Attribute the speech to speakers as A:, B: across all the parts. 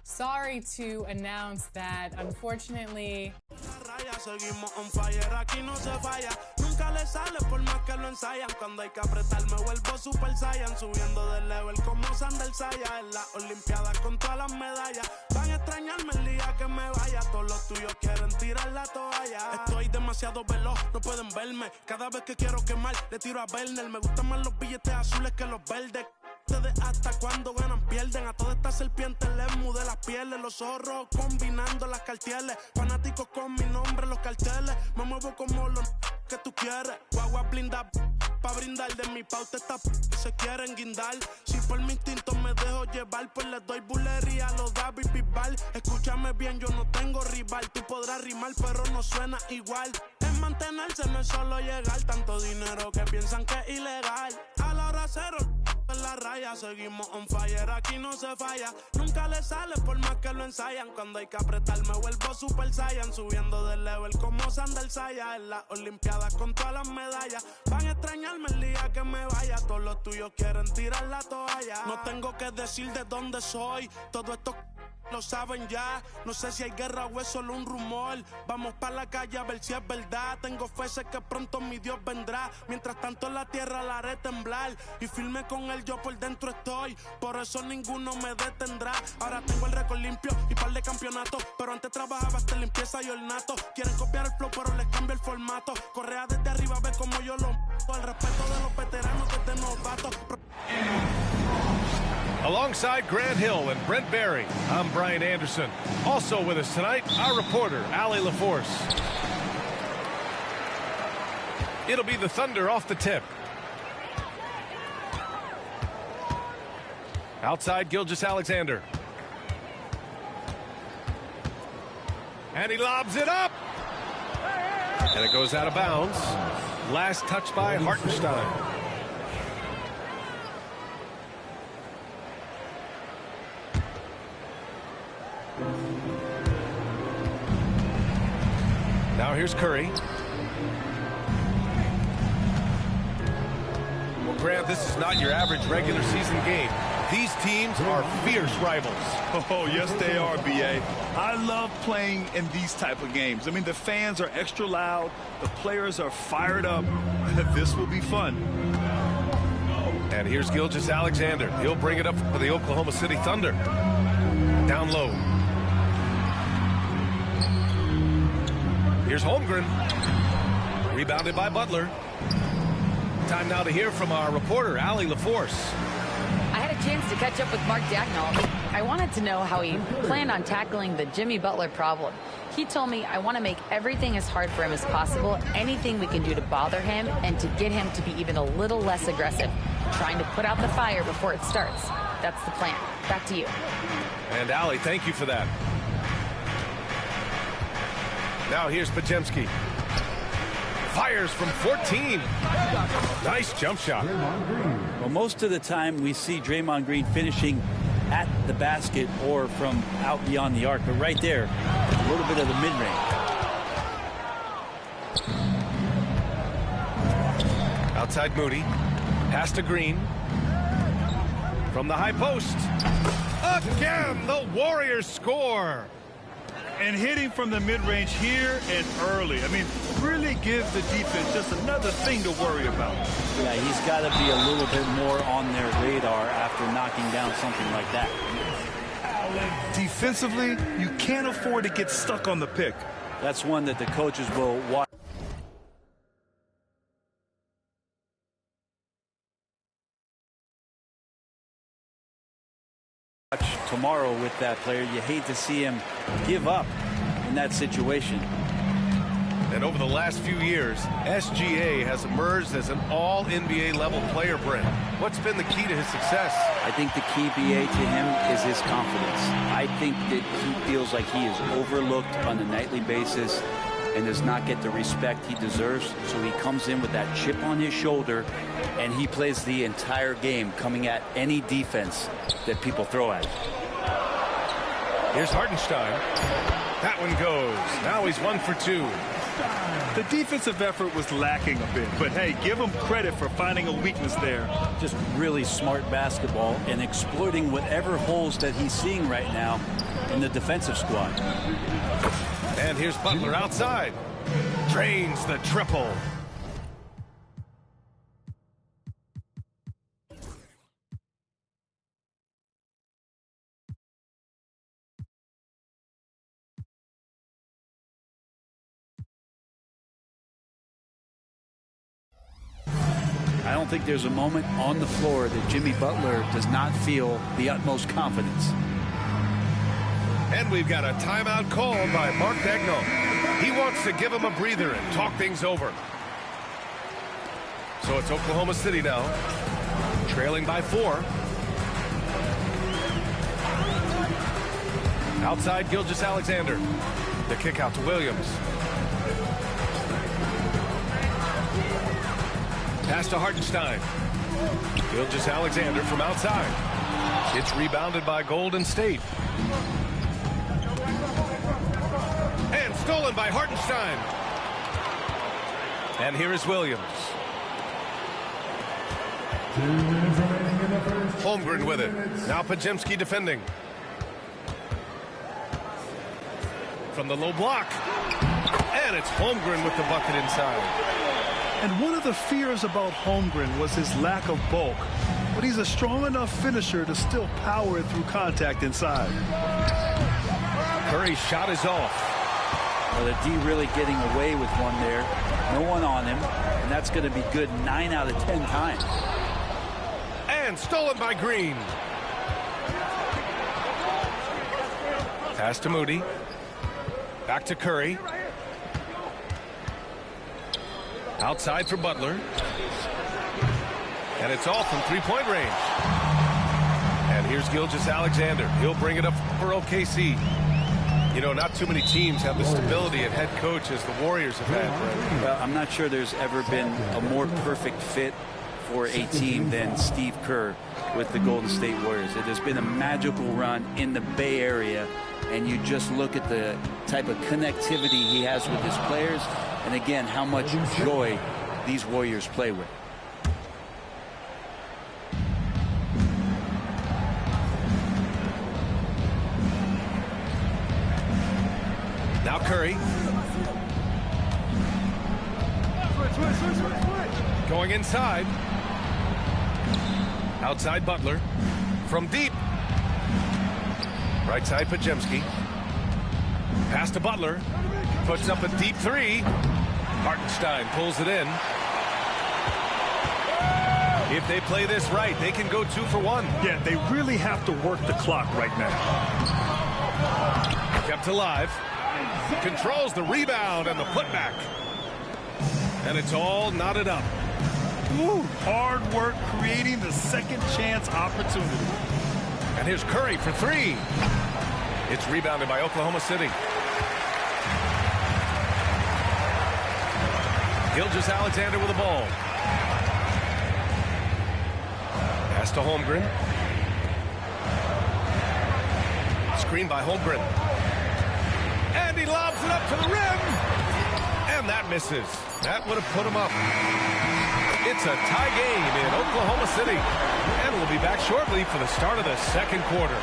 A: Sorry to announce that, unfortunately,
B: seguimos on fire, aquí no se falla. Nunca le sale por más que lo ensayan. Cuando hay que apretar me vuelvo super saiyan. Subiendo de level como Sandel Saya. En las olimpiadas con todas las medallas. Van a extrañarme el día que me vaya. Todos los tuyos quieren tirar la toalla. Estoy demasiado veloz, no pueden verme. Cada vez que quiero quemar, le tiro a Werner. Me gustan más los billetes azules que los verdes. Hasta cuando ganan pierden. A todas estas serpientes les mudé las pieles. Los zorros combinando las cartieles. Fanáticos con mi nombre los carteles. Me muevo como los que tú quieres. Guagua blinda pa' brindar. De mi pauta esta se quieren guindar. Si por mi instinto me dejo llevar, pues les doy bulería a los David Bisbal. Escúchame bien, yo no tengo rival. Tú podrás rimar pero no suena igual. Es mantenerse, no es solo llegar. Tanto dinero que piensan que es ilegal. A la hora cero en la raya, seguimos on fire, aquí no se falla. Nunca le sale por más que lo ensayan. Cuando hay que apretar me vuelvo super saiyan. Subiendo de level como Sandel Saya. En las olimpiadas con todas las medallas. Van a extrañarme el día que me vaya. Todos los tuyos quieren tirar la toalla. No tengo que decir de dónde soy. Todo esto lo saben ya. No sé si hay guerra o es solo un rumor. Vamos pa' la calle a ver si es verdad. Tengo fe, sé que pronto mi Dios vendrá. Mientras tanto la tierra la haré temblar. Y firme con él yo por dentro estoy. Por eso ninguno me detendrá. Ahora tengo el récord limpio y par de campeonatos. Pero antes trabajaba hasta limpieza y ornato. Quieren copiar el flow pero les cambio el formato. Correa desde arriba, ve como yo lo mato. El respeto de los veteranos desde novatos.
C: Alongside Grant Hill and Brent Barry, I'm Brian Anderson. Also with us tonight, our reporter, Allie LaForce. It'll be the Thunder off the tip. Outside, Gilgeous-Alexander. And he lobs it up. And it goes out of bounds. Last touch by Hartenstein. Now here's Curry. Well, Grant, this is not your average regular season game. These teams are fierce rivals.
D: Oh, yes, they are, B.A. I love playing in these type of games. I mean, the fans are extra loud. The players are fired up. This will be fun.
C: And here's Gilgeous-Alexander. He'll bring it up for the Oklahoma City Thunder. Down low. Here's Holmgren. Rebounded by Butler. Time now to hear from our reporter, Allie LaForce.
E: I had a chance to catch up with Mark Dagnall. I wanted to know how he planned on tackling the Jimmy Butler problem. He told me, I want to make everything as hard for him as possible, anything we can do to bother him and to get him to be even a little less aggressive, trying to put out the fire before it starts. That's the plan. Back to you.
C: And Allie, thank you for that. Now here's Pajemski. Fires from 14. Nice jump shot.
F: Well, most of the time we see Draymond Green finishing at the basket or from out beyond the arc. But right there, a little bit of the mid-range.
C: Outside Moody. Pass to Green. From the high post. Again, the Warriors score.
D: And hitting from the mid-range here and early. I mean, really give the defense just another thing to worry about.
F: Yeah, he's got to be a little bit more on their radar after knocking down something like that.
D: Defensively, you can't afford to get stuck on the pick.
F: That's one that the coaches will watch. Tomorrow with that player. You hate to see him give up in that situation.
C: And over the last few years, SGA has emerged as an all-NBA level player, Brent. What's been the key to his success?
F: I think the key, BA, to him is his confidence. I think that he feels like he is overlooked on a nightly basis and does not get the respect he deserves. So he comes in with that chip on his shoulder and he plays the entire game, coming at any defense that people throw at him.
C: Here's Hartenstein. That one goes. Now he's 1 for 2.
D: The defensive effort was lacking a bit, but hey, give him credit for finding a weakness there.
F: Just really smart basketball and exploiting whatever holes that he's seeing right now in the defensive squad.
C: And here's Butler outside. Drains the triple.
F: I don't think there's a moment on the floor that Jimmy Butler does not feel the utmost confidence.
C: And we've got a timeout call by Mark Daigneault. He wants to give him a breather and talk things over. So it's Oklahoma City now, trailing by 4. Outside, Gilgeous-Alexander. The kick out to Williams. Pass to Hartenstein. Gilgeous-Alexander from outside. It's rebounded by Golden State. And stolen by Hartenstein. And here is Williams. Holmgren with it. Now Podziemski defending. From the low block. And it's Holmgren with the bucket inside.
D: And one of the fears about Holmgren was his lack of bulk, but he's a strong enough finisher to still power it through contact inside.
C: Curry's shot is off.
F: Well, the D really getting away with one there. No one on him, and that's going to be good 9 out of 10 times.
C: And stolen by Green. Pass to Moody. Back to Curry. Outside for Butler. And it's all from three-point range. And here's Gilgeous-Alexander. He'll bring it up for OKC. You know, not too many teams have the stability and head coach as the Warriors have had.
F: Well, I'm not sure there's ever been a more perfect fit for a team than Steve Kerr with the Golden State Warriors. It has been a magical run in the Bay Area, and you just look at the type of connectivity he has with his players, and again, how much joy these Warriors play with.
C: Now Curry. Going inside. Outside Butler. From deep. Right side Podziemski. Pass to Butler. Puts up a deep three. Hartenstein pulls it in. If they play this right, they can go 2 for 1.
D: Yeah, they really have to work the clock right now.
C: Kept alive. Controls the rebound and the putback. And it's all knotted up.
D: Ooh, hard work creating the second chance opportunity.
C: And here's Curry for 3. It's rebounded by Oklahoma City. Gilgeous-Alexander with the ball. Pass to Holmgren. Screen by Holmgren. And he lobs it up to the rim. And that misses. That would have put him up. It's a tie game in Oklahoma City. And we'll be back shortly for the start of the second quarter.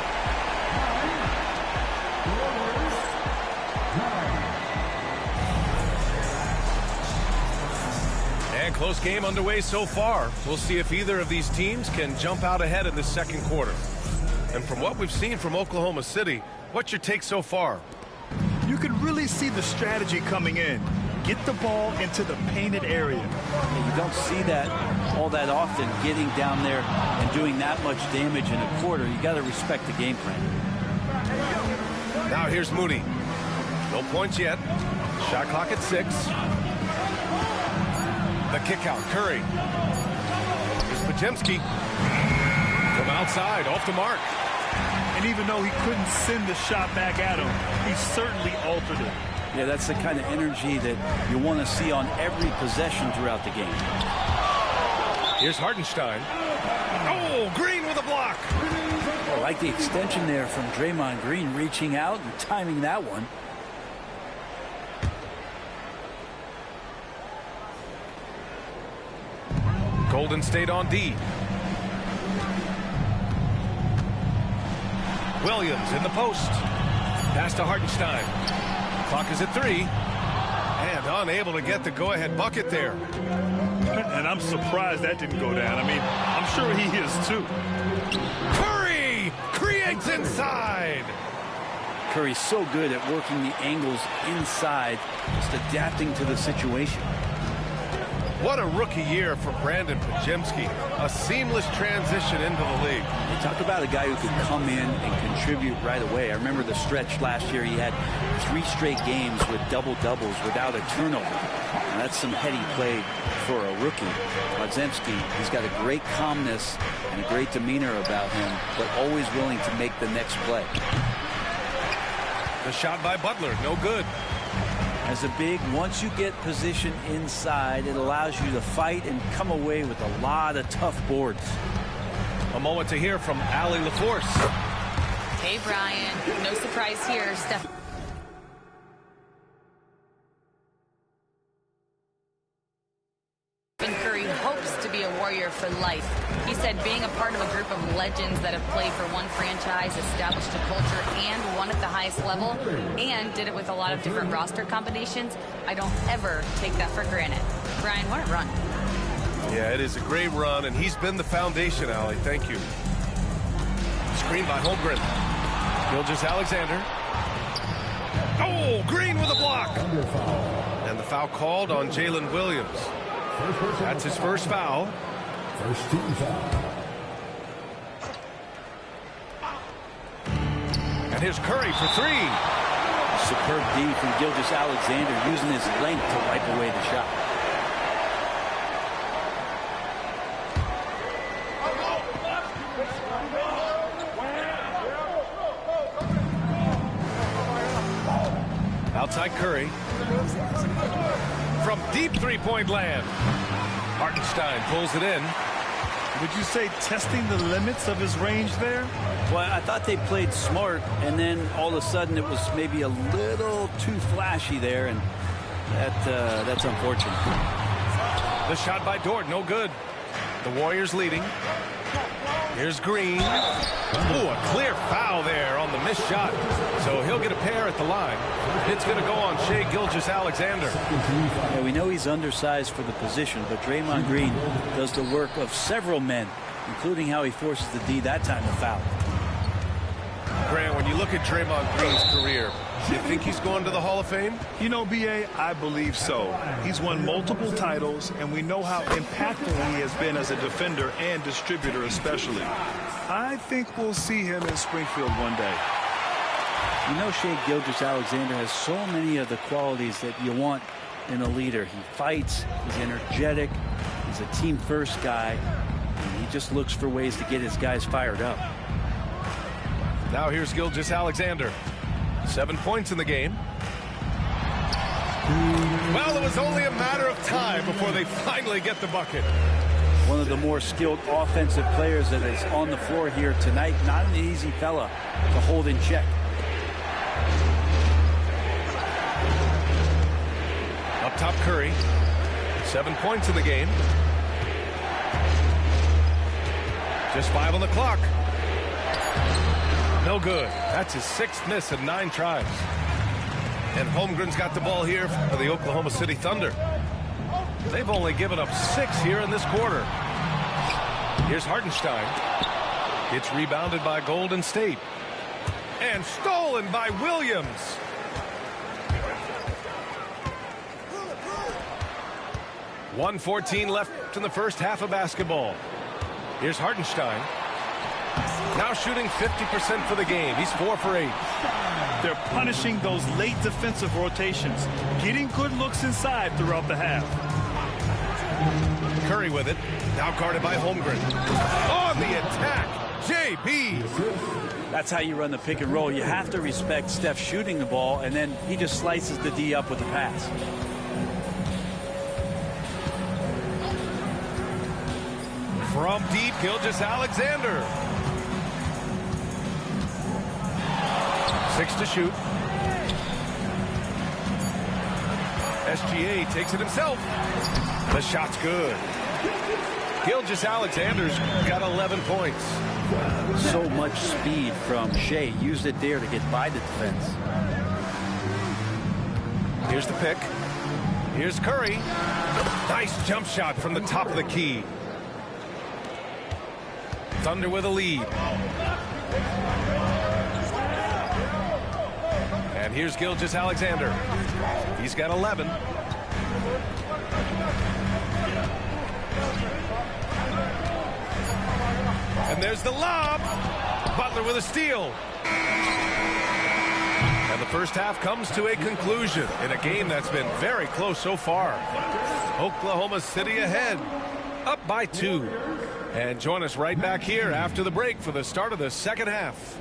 C: And close game underway so far. We'll see if either of these teams can jump out ahead in the second quarter. And from what we've seen from Oklahoma City, what's your take so far?
D: You can really see the strategy coming in. Get the ball into the painted area.
F: You don't see that all that often, getting down there and doing that much damage in a quarter. You got to respect the game plan.
C: Now here's Moody. No points yet. Shot clock at 6. The kick out, Curry. Here's Podziemski. From outside, off the mark.
D: And even though he couldn't send the shot back at him, he certainly altered it.
F: Yeah, that's the kind of energy that you want to see on every possession throughout the game.
C: Here's Hartenstein. Oh, Green with a block.
F: I like the extension there from Draymond Green, reaching out and timing that one.
C: Golden State on D. Williams in the post. Pass to Hartenstein. Clock is at 3. And unable to get the go-ahead bucket there.
D: And I'm surprised that didn't go down. I mean, I'm sure he is too.
C: Curry creates inside.
F: Curry's so good at working the angles inside, just adapting to the situation.
C: What a rookie year for Brandon Podziemski. A seamless transition into the league.
F: You talk about a guy who could come in and contribute right away. I remember the stretch last year. He had 3 straight games with double-doubles without a turnover. And that's some heady play for a rookie. Podziemski, he's got a great calmness and a great demeanor about him, but always willing to make the next play.
C: The shot by Butler, no good.
F: As a big, once you get position inside, it allows you to fight and come away with a lot of tough boards.
C: A moment to hear from Allie LaForce.
E: Hey, Brian. No surprise here. Stephen Curry hopes to be a Warrior for life. He said being a part of a group of legends that have played for one franchise, established a culture, and won at the highest level, and did it with a lot of different roster combinations, I don't ever take that for granted. Brian, what a run.
C: Yeah, it is a great run, and he's been the foundation, Allie. Thank you. Screen by Holmgren. Gilgeous-Alexander. Oh, Green with a block. And the foul called on Jalen Williams. That's his first foul.
G: First team foul.
C: And here's Curry for 3.
F: Superb D from Gilgeous-Alexander, using his length to wipe away the shot.
C: Outside Curry. From deep three-point land. Hartenstein pulls it in.
D: Would you say testing the limits of his range there?
F: Well, I thought they played smart, and then all of a sudden it was maybe a little too flashy there, and that's unfortunate.
C: The shot by Dort, no good. The Warriors leading. Here's Green. Ooh, a clear foul there on the missed shot. So he'll get a pair at the line. It's going to go on Shai Gilgeous-Alexander.
F: Yeah, we know he's undersized for the position, but Draymond Green does the work of several men, including how he forces the D that time to foul.
C: Grant, when you look at Draymond Green's career, do you think he's going to the Hall of Fame?
D: You know, B.A., I believe so. He's won multiple titles, and we know how impactful he has been as a defender and distributor especially. I think we'll see him in Springfield one day.
F: You know, Shai Gilgeous-Alexander has so many of the qualities that you want in a leader. He fights, he's energetic, he's a team-first guy, and he just looks for ways to get his guys fired up.
C: Now here's Gilgeous-Alexander. 7 points in the game. Well, it was only a matter of time before they finally get the bucket.
F: One of the more skilled offensive players that is on the floor here tonight. Not an easy fella to hold in check.
C: Up top, Curry. 7 points in the game. Just 5 on the clock. No good. That's his 6th miss in 9 tries. And Holmgren's got the ball here for the Oklahoma City Thunder. They've only given up 6 here in this quarter. Here's Hartenstein. It's rebounded by Golden State. And stolen by Williams. .114 left in the first half of basketball. Here's Hartenstein. Now shooting 50% for the game. He's 4 for 8.
D: They're punishing those late defensive rotations, getting good looks inside throughout the half.
C: Curry with it. Now guarded by Holmgren. On the attack, JB.
F: That's how you run the pick and roll. You have to respect Steph shooting the ball, and then he just slices the D up with the pass.
C: From deep, Gilgeous-Alexander. 6 to shoot. SGA takes it himself. The shot's good. Gilgeous-Alexander's got 11 points.
F: So much speed from Shea. Used it there to get by the defense.
C: Here's the pick. Here's Curry. Nice jump shot from the top of the key. Thunder with a lead. And here's Gilgeous-Alexander. He's got 11. And there's the lob. Butler with a steal. And the first half comes to a conclusion in a game that's been very close so far. Oklahoma City ahead, up by 2. And join us right back here after the break for the start of the second half.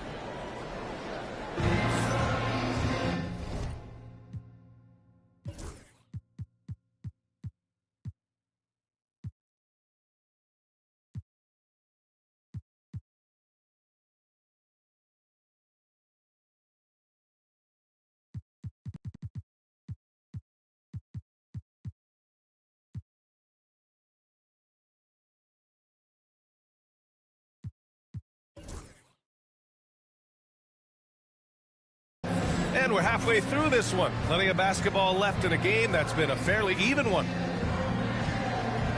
C: And we're halfway through this one. Plenty of basketball left in a game that's been a fairly even one.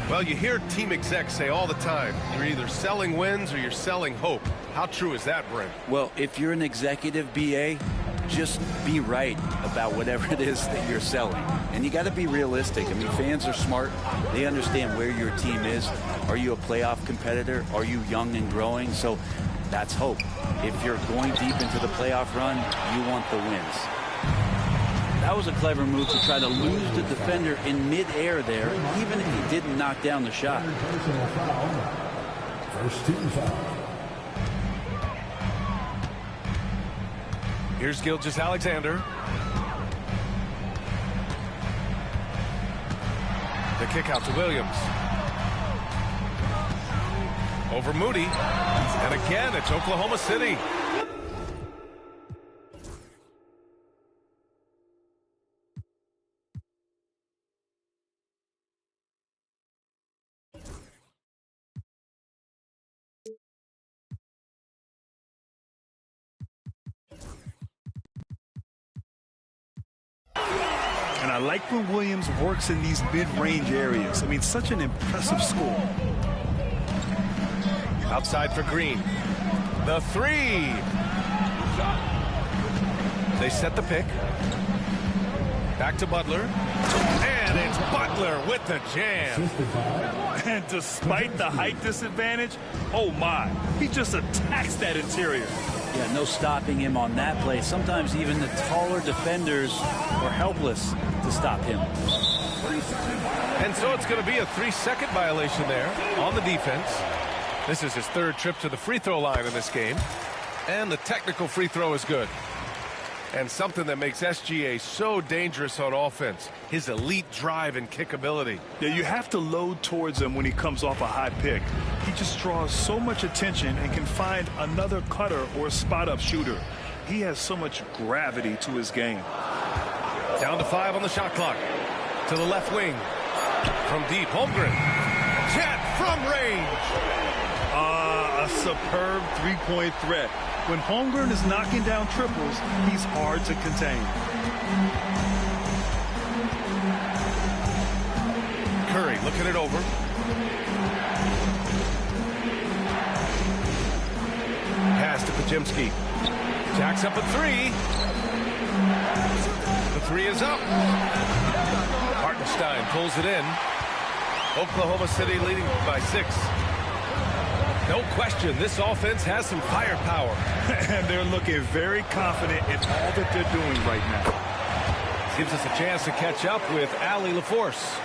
C: Well, you hear team execs say all the time, you're either selling wins or you're selling hope. How true is that, Brent?
F: Well, if you're an executive BA, just be right about whatever it is that you're selling. And you got to be realistic. I mean, fans are smart. They understand where your team is. Are you a playoff competitor? Are you young and growing? So that's hope. If you're going deep into the playoff run, you want the wins. That was a clever move to try to lose the defender in midair there, even if he didn't knock down the shot.
G: First team foul.
C: Here's Gilgeous-Alexander. The kick out to Williams. Over Moody. And again, it's Oklahoma City.
D: And I like when Williams works in these mid-range areas. I mean, such an impressive score.
C: Outside for Green. The three. They set the pick. Back to Butler. And it's Butler with the jam.
D: And despite the height disadvantage, oh my, he just attacks that interior.
F: Yeah, no stopping him on that play. Sometimes even the taller defenders are helpless to stop him.
C: And so it's going to be a 3-second violation there on the defense. This is his third trip to the free throw line in this game. And the technical free throw is good. And something that makes SGA so dangerous on offense, his elite drive and kick ability.
D: Yeah, you have to load towards him when he comes off a high pick. He just draws so much attention and can find another cutter or spot-up shooter. He has so much gravity to his game.
C: Down to 5 on the shot clock. To the left wing. From deep, Holmgren. Jet from range.
D: A superb three-point threat. When Holmgren is knocking down triples, he's hard to contain.
C: Curry looking it over. Pass to Pajemski. Jacks up a three. The three is up. Hartenstein pulls it in. Oklahoma City leading by 6. No question, this offense has some firepower.
D: And they're looking very confident in all that they're doing right now.
C: Gives us a chance to catch up with Allie LaForce.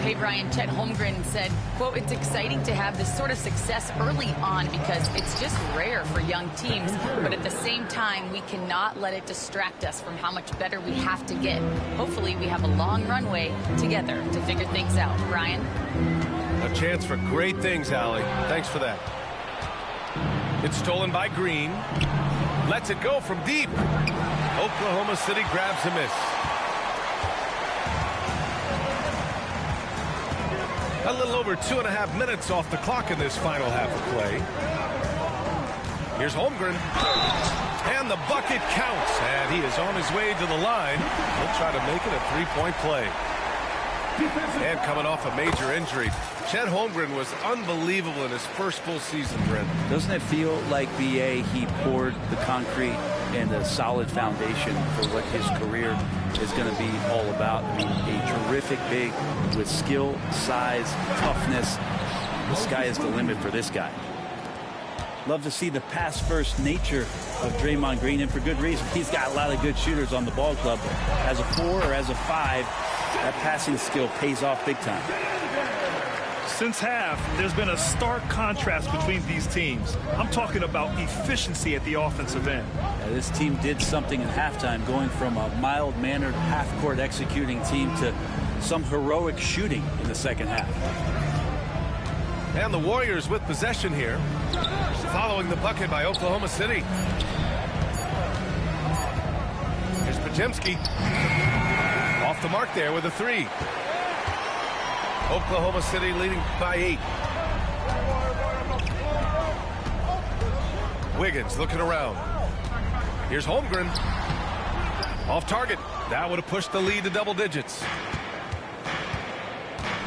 E: Hey, Brian, Chet Holmgren said, quote, "It's exciting to have this sort of success early on because it's just rare for young teams. But at the same time, we cannot let it distract us from how much better we have to get. Hopefully, we have a long runway together to figure things out." Brian?
C: A chance for great things, Allie. Thanks for that. It's stolen by Green. Lets it go from deep. Oklahoma City grabs a miss. A little over 2.5 minutes off the clock in this final half of play. Here's Holmgren. And the bucket counts. And he is on his way to the line. He'll try to make it a three-point play. And coming off a major injury, Chet Holmgren was unbelievable in his first full season, Brent.
F: Doesn't it feel like, B.A., he poured the concrete and a solid foundation for what his career is going to be all about? I mean, a terrific big with skill, size, toughness. The sky is the limit for this guy. Love to see the pass-first nature of Draymond Green, and for good reason. He's got a lot of good shooters on the ball club. As a 4 or as a 5, that passing skill pays off big time.
D: Since half, there's been a stark contrast between these teams. I'm talking about efficiency at the offensive end.
F: This team did something in halftime, going from a mild-mannered half-court executing team to some heroic shooting in the second half.
C: And the Warriors with possession here, following the bucket by Oklahoma City. Here's Podziemski. Off the mark there with a 3. Oklahoma City leading by 8. Wiggins looking around. Here's Holmgren. Off target. That would have pushed the lead to double digits.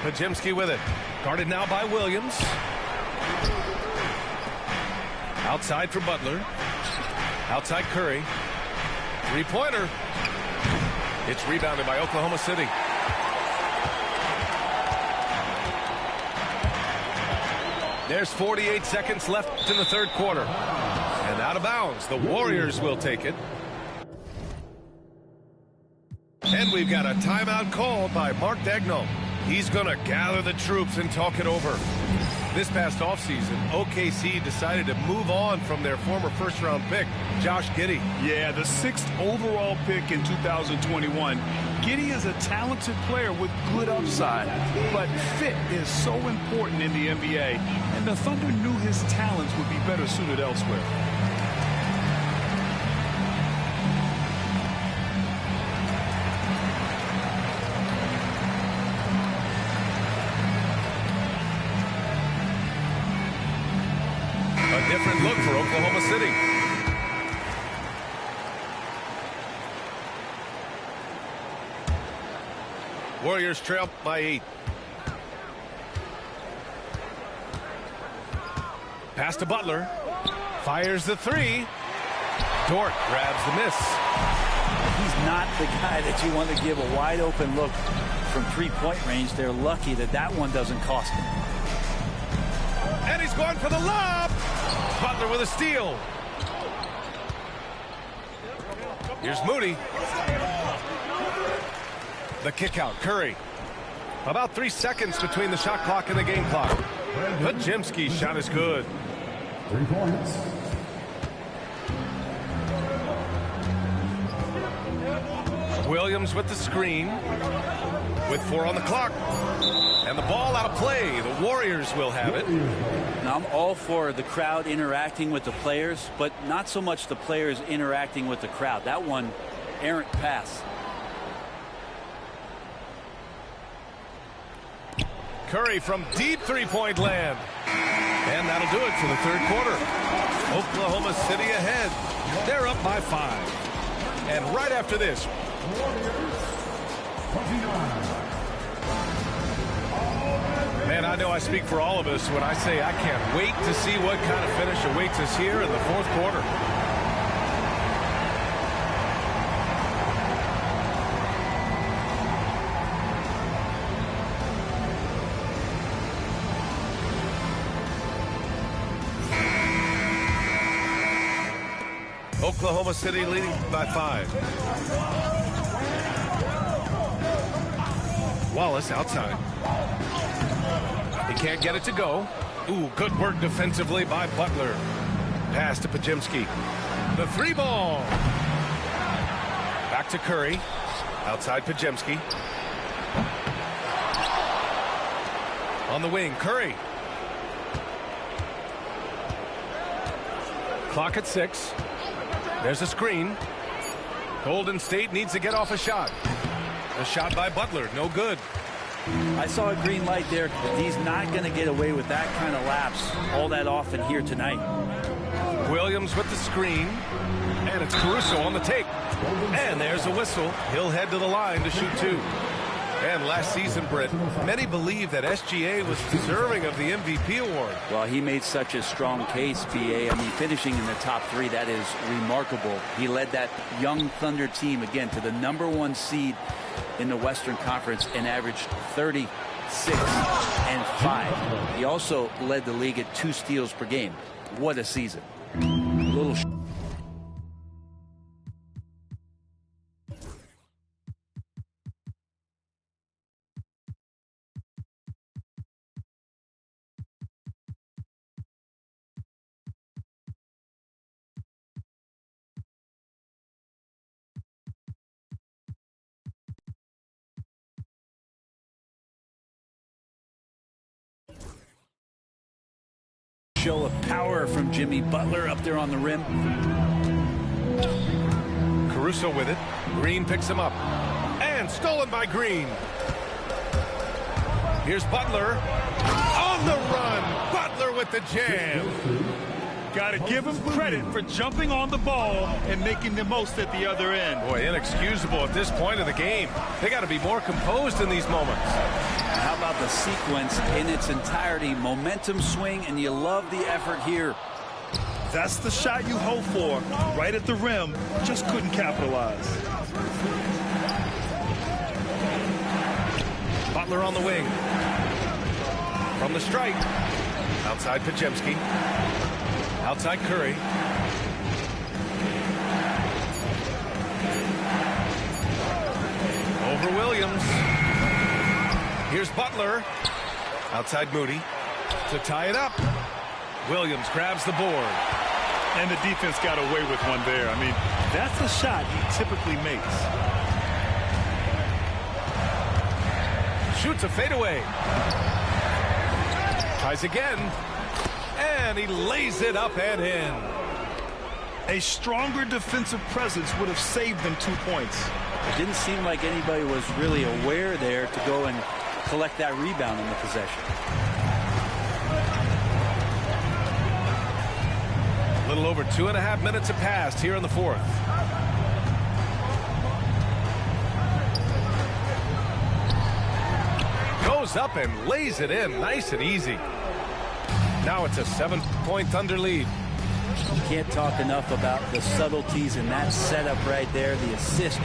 C: Podziemski with it. Guarded now by Williams. Outside for Butler. Outside Curry. Three-pointer. It's rebounded by Oklahoma City. There's 48 seconds left in the third quarter. And out of bounds, the Warriors will take it. And we've got a timeout called by Mark Daigneault. He's going to gather the troops and talk it over. This past offseason, OKC decided to move on from their former first-round pick, Josh Giddey.
D: Yeah, the 6th overall pick in 2021. Giddey is a talented player with good upside, but fit is so important in the NBA, and the Thunder knew his talents would be better suited elsewhere.
C: Different look for Oklahoma City. Warriors trail by 8. Pass to Butler. Fires the 3. Dort grabs the miss.
F: He's not the guy that you want to give a wide open look from three-point range. They're lucky that that one doesn't cost him.
C: And he's going for the lob. Butler with a steal. Here's Moody. The kick out. Curry. About 3 seconds between the shot clock and the game clock. Podziemski's shot is good.
G: 3 points.
C: Williams with the screen. With 4 on the clock. And the ball out of play. The Warriors will have it.
F: Now, I'm all for the crowd interacting with the players, but not so much the players interacting with the crowd. That one, errant pass.
C: Curry from deep three-point land. And that'll do it for the third quarter. Oklahoma City ahead. They're up by 5. And right after this, man, I know I speak for all of us when I say I can't wait to see what kind of finish awaits us here in the fourth quarter. Oklahoma City leading by 5. Wallace outside. He can't get it to go. Ooh, good work defensively by Butler. Pass to Podziemski. The 3 ball. Back to Curry. Outside Podziemski. On the wing, Curry. Clock at 6. There's a screen. Golden State needs to get off a shot. A shot by Butler, no good.
F: I saw a green light there. He's not going to get away with that kind of lapse all that often here tonight.
C: Williams with the screen. And it's Caruso on the take. And there's a whistle. He'll head to the line to shoot 2. And last season, Britt, many believe that SGA was deserving of the MVP award.
F: Well, he made such a strong case, PA. I mean, finishing in the top 3, that is remarkable. He led that young Thunder team, again, to the #1 seed in the Western Conference and averaged 36 and 5. He also led the league at 2 steals per game. What a season. A little show of power from Jimmy Butler up there on the rim.
C: Caruso with it. Green picks him up. And stolen by Green. Here's Butler. On the run. Butler with the jam.
D: Got to give him credit for jumping on the ball and making the most at the other end.
C: Boy, inexcusable at this point of the game. They got to be more composed in these moments.
F: How about the sequence in its entirety? Momentum swing, and you love the effort here.
D: That's the shot you hope for. Right at the rim. Just couldn't capitalize.
C: Butler on the wing. From the strike. Outside Pajemski. Outside Curry. Over Williams. Here's Butler. Outside Moody. To tie it up. Williams grabs the board.
D: And the defense got away with one there. I mean, that's a shot he typically makes.
C: Shoots a fadeaway. Tries again. And he lays it up and in.
D: A stronger defensive presence would have saved them 2 points.
F: It didn't seem like anybody was really aware there to go and collect that rebound in the possession.
C: A little over 2.5 minutes have passed here in the 4th. Goes up and lays it in nice and easy. Now it's a 7-point Thunder lead.
F: You can't talk enough about the subtleties in that setup right there. The assist,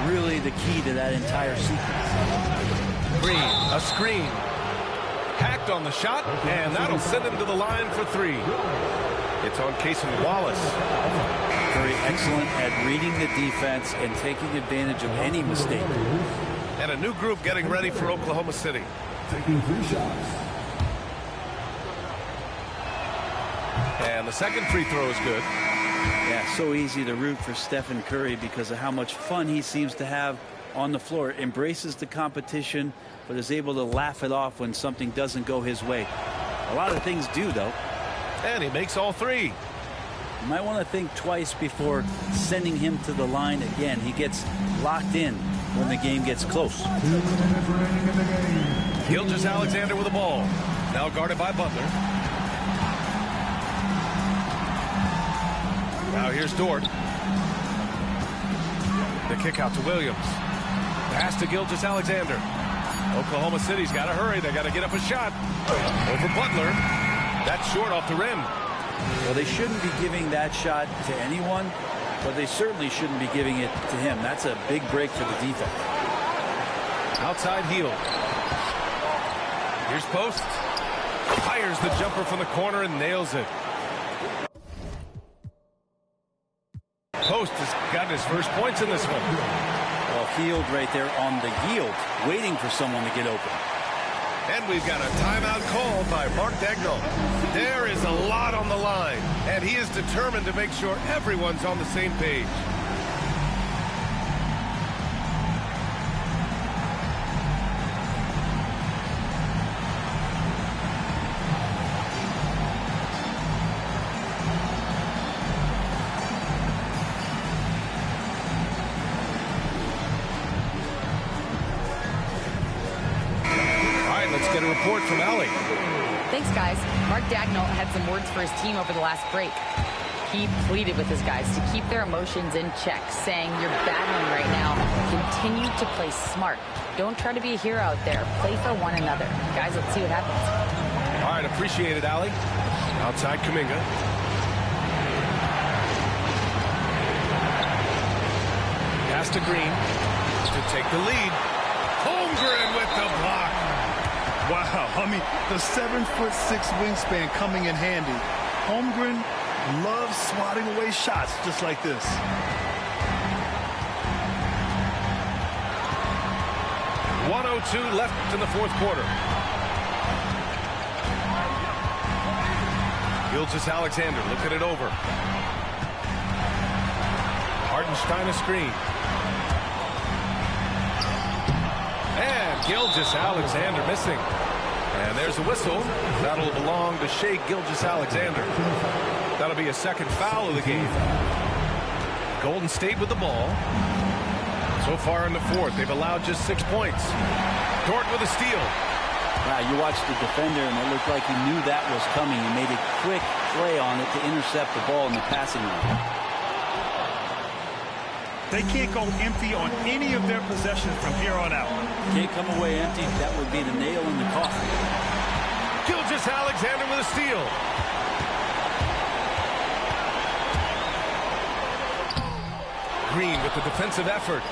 F: really the key to that entire sequence.
C: Green, a screen. Hacked on the shot, and that'll send him to the line for 3. It's on Cason Wallace.
F: Very excellent at reading the defense and taking advantage of any mistake.
C: And a new group getting ready for Oklahoma City.
G: Taking 3 shots.
C: And the second free throw is good.
F: Yeah, so easy to root for Stephen Curry because of how much fun he seems to have on the floor. Embraces the competition, but is able to laugh it off when something doesn't go his way. A lot of things do, though.
C: And he makes all 3.
F: You might want to think twice before sending him to the line again. He gets locked in when the game gets close.
C: Gilgeous-Alexander with the ball. Now guarded by Butler. Now here's Dort. The kick out to Williams. Pass to Gilgeous-Alexander. Oklahoma City's got to hurry. They got to get up a shot. Over Butler. That's short off the rim.
F: Well, they shouldn't be giving that shot to anyone, but they certainly shouldn't be giving it to him. That's a big break for the defense.
C: Outside heel. Here's Post. Fires the jumper from the corner and nails it. Post has gotten his first points in this one.
F: Well, Hield right there on the yield, waiting for someone to get open.
C: And we've got a timeout called by Mark Daigneault. There is a lot on the line, and he is determined to make sure everyone's on the same page. Let's get a report from Allie.
E: Thanks, guys. Mark Dagnall had some words for his team over the last break. He pleaded with his guys to keep their emotions in check, saying, "You're battling right now. Continue to play smart. Don't try to be a hero out there. Play for one another." Guys, let's see what happens.
C: All right, appreciate it, Allie. Outside Kuminga. Pass to Green to take the lead. Holmgren with the block.
D: Wow, I mean, the 7'6" wingspan coming in handy. Holmgren loves swatting away shots just like this.
C: .102 left in the fourth quarter. Gilgeous-Alexander looking it over. Hartenstein a screen. And Gilgeous-Alexander missing. And there's a whistle. That'll belong to Shai Gilgeous-Alexander. That'll be a second foul of the game. Golden State with the ball. So far in the fourth, they've allowed just 6 points. Dort with a steal.
F: Wow, you watched the defender, and it looked like he knew that was coming. He made a quick play on it to intercept the ball in the passing lane.
D: They can't go empty on any of their possessions from here on out.
F: Can't come away empty. That would be the nail in the coffin.
C: Gilgeous-Alexander with a steal. Green with the defensive effort.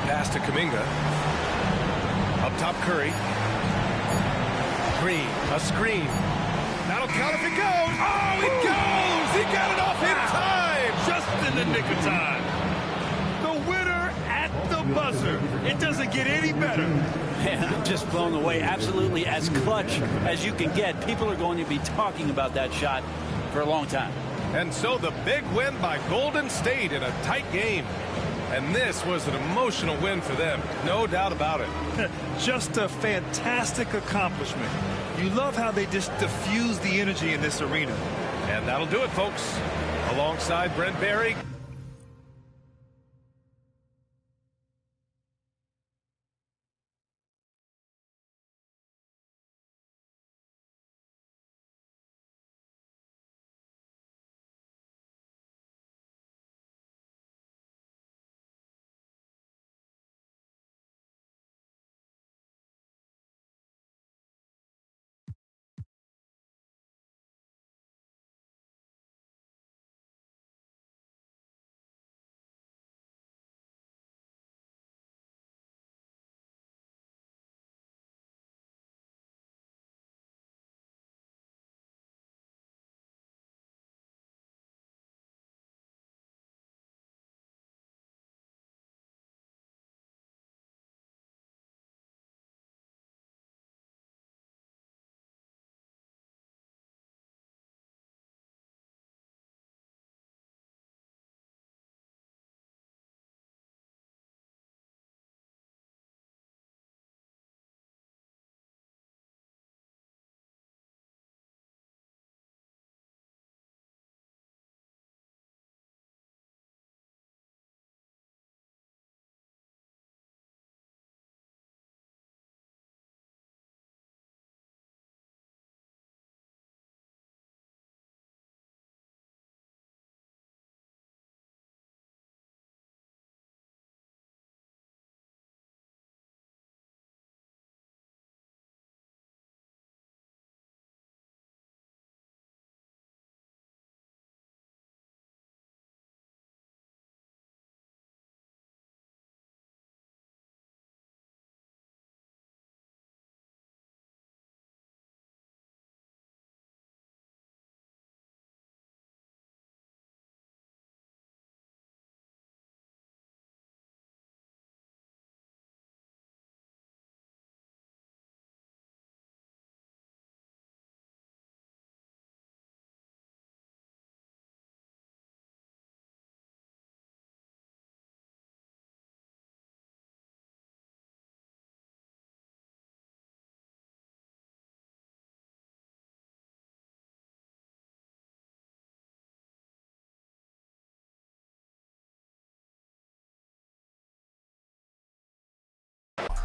C: Pass to Kuminga. Up top, Curry. Green, a screen. That'll count if it goes. Oh, it goes! He got it off in time!
D: Just in the nick of time. The winner at the buzzer. It doesn't get any better.
F: Man, I'm just blown away. Absolutely as clutch as you can get. People are going to be talking about that shot for a long time.
C: And so the big win by Golden State in a tight game. And this was an emotional win for them. No doubt about it.
D: Just a fantastic accomplishment. You love how they just diffuse the energy in this arena.
C: And that'll do it, folks. Alongside Brent Barry.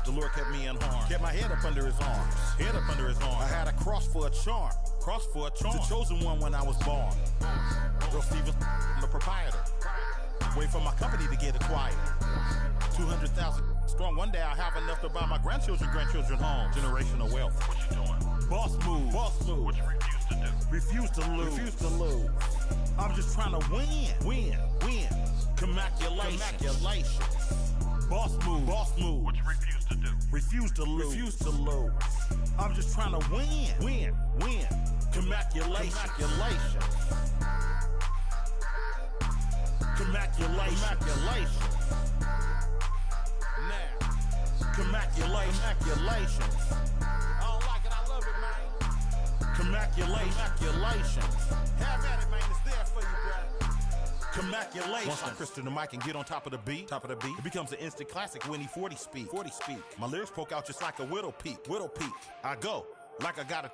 H: The Lord kept me in harm. Kept my head up under his arms. Head up under his arms. I had a cross for a charm. Cross for a charm. The chosen one when I was born. Bro Stevens, I'm the proprietor. Wait for my company to get acquired. 200,000 strong. One day I'll have enough to buy my grandchildren home. Generational wealth. What you doing? Boss move. Boss move. What you refuse to do? Refuse to lose. Refuse to lose. I'm just trying to win. Win. Win. Commaculation. Commaculation. Boss move. Boss move. What you refuse to do? Refuse to lose. Refuse to lose. I'm just trying to win. Win. Win. Commaculation. Commaculation. Commaculation. Commaculation. Now. Commaculation. Commaculation. I don't like it. I love it, man. Commaculation. Commaculation. Have at it, man. It's there for you, bro. Commaculation. Once I crystal the mic and get on top of the beat, it becomes an instant classic when he 40 speed. 40 speed. My lyrics poke out just like a widow peak. Widow peak. I go like I got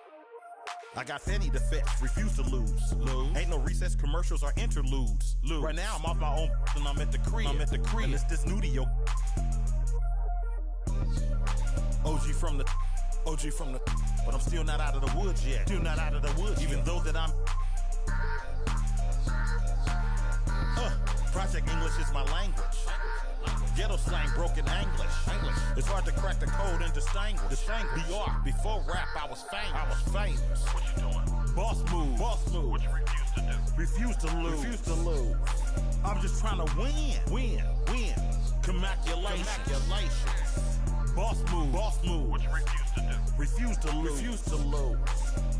H: Fetty to fetch, refuse to lose. Ain't no recess commercials or interludes. Right now I'm off my own and I'm at the crib. And it's this new to your OG from the, but I'm still not out of the woods yet. Still not out of the woods. Even though that I'm Project English is my language. Ghetto slang, broken English. It's hard to crack the code and distinguish. BR, before rap, I was famous. What you doing? Boss move. Boss move. What you refuse to do? Refuse to lose. Refuse to lose. I'm just trying to win. Win. Win. Commaculation. Commaculation. Boss move. Boss move. What you refuse to do? Refuse to lose. Refuse to lose.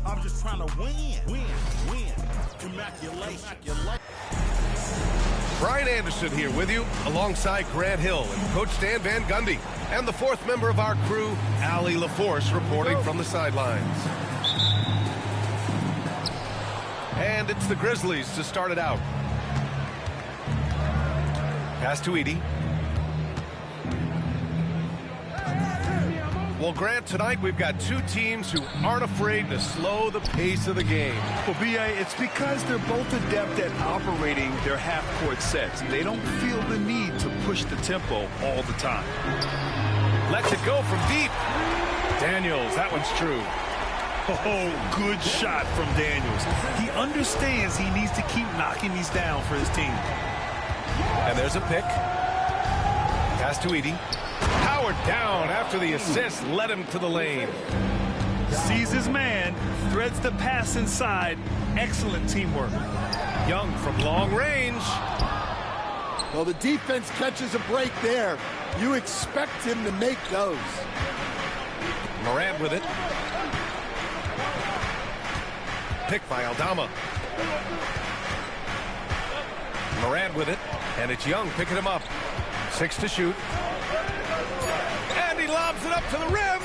H: I'm just trying to win. Win. Win. Commaculation.
C: Brian Anderson here with you, alongside Grant Hill and Coach Dan Van Gundy, and the fourth member of our crew, Allie LaForce, reporting from the sidelines. And it's the Grizzlies to start it out. Pass to Edey. Well, Grant, tonight we've got two teams who aren't afraid to slow the pace of the game.
D: Well, B.A., it's because they're both adept at operating their half-court sets. They don't feel the need to push the tempo all the time.
C: Lets it go from deep. Daniels, that one's true.
D: Oh, good shot from Daniels. He understands he needs to keep knocking these down for his team.
C: And there's a pick. Pass to Edey. Powered down after the assist led him to the lane.
D: Sees his man, threads the pass inside. Excellent teamwork.
C: Young from long range.
I: Well, the defense catches a break there. You expect him to make those.
C: Morant with it. Pick by Aldama. Morant with it, and it's Young picking him up. 6 to shoot. And he lobs it up to the rim.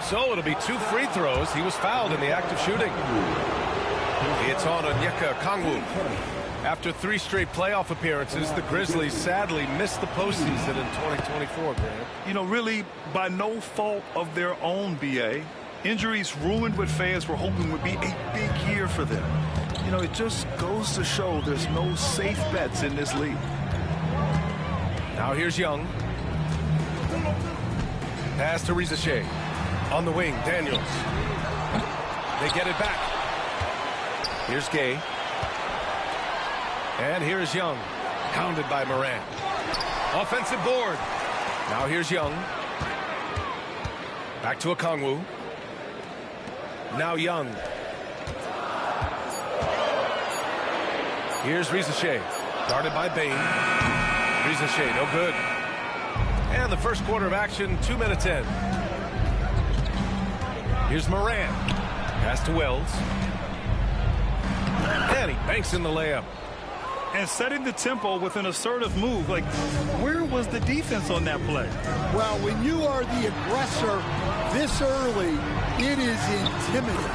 C: So it'll be 2 free throws. He was fouled in the act of shooting. It's on Onyeka Okongwu. After 3 straight playoff appearances, the Grizzlies sadly missed the postseason in 2024, Grant.
D: You know, really, by no fault of their own, B.A. Injuries ruined what fans were hoping would be a big year for them. You know, it just goes to show there's no safe bets in this league.
C: Now here's Young. Pass to Riza Shea. On the wing, Daniels. They get it back. Here's Gay. And here's Young. Pounded by Morant. Offensive board. Now here's Young. Back to Okongwu. Now Young. Here's Riza Shea. Guarded by Bain. Riza Shea, no good. And the first quarter of action, 2 minutes in. Here's Morant. Pass to Wells. And he banks in the layup.
D: And setting the tempo with an assertive move. Like, where was the defense on that play?
I: Well, when you are the aggressor this early, it is intimidating.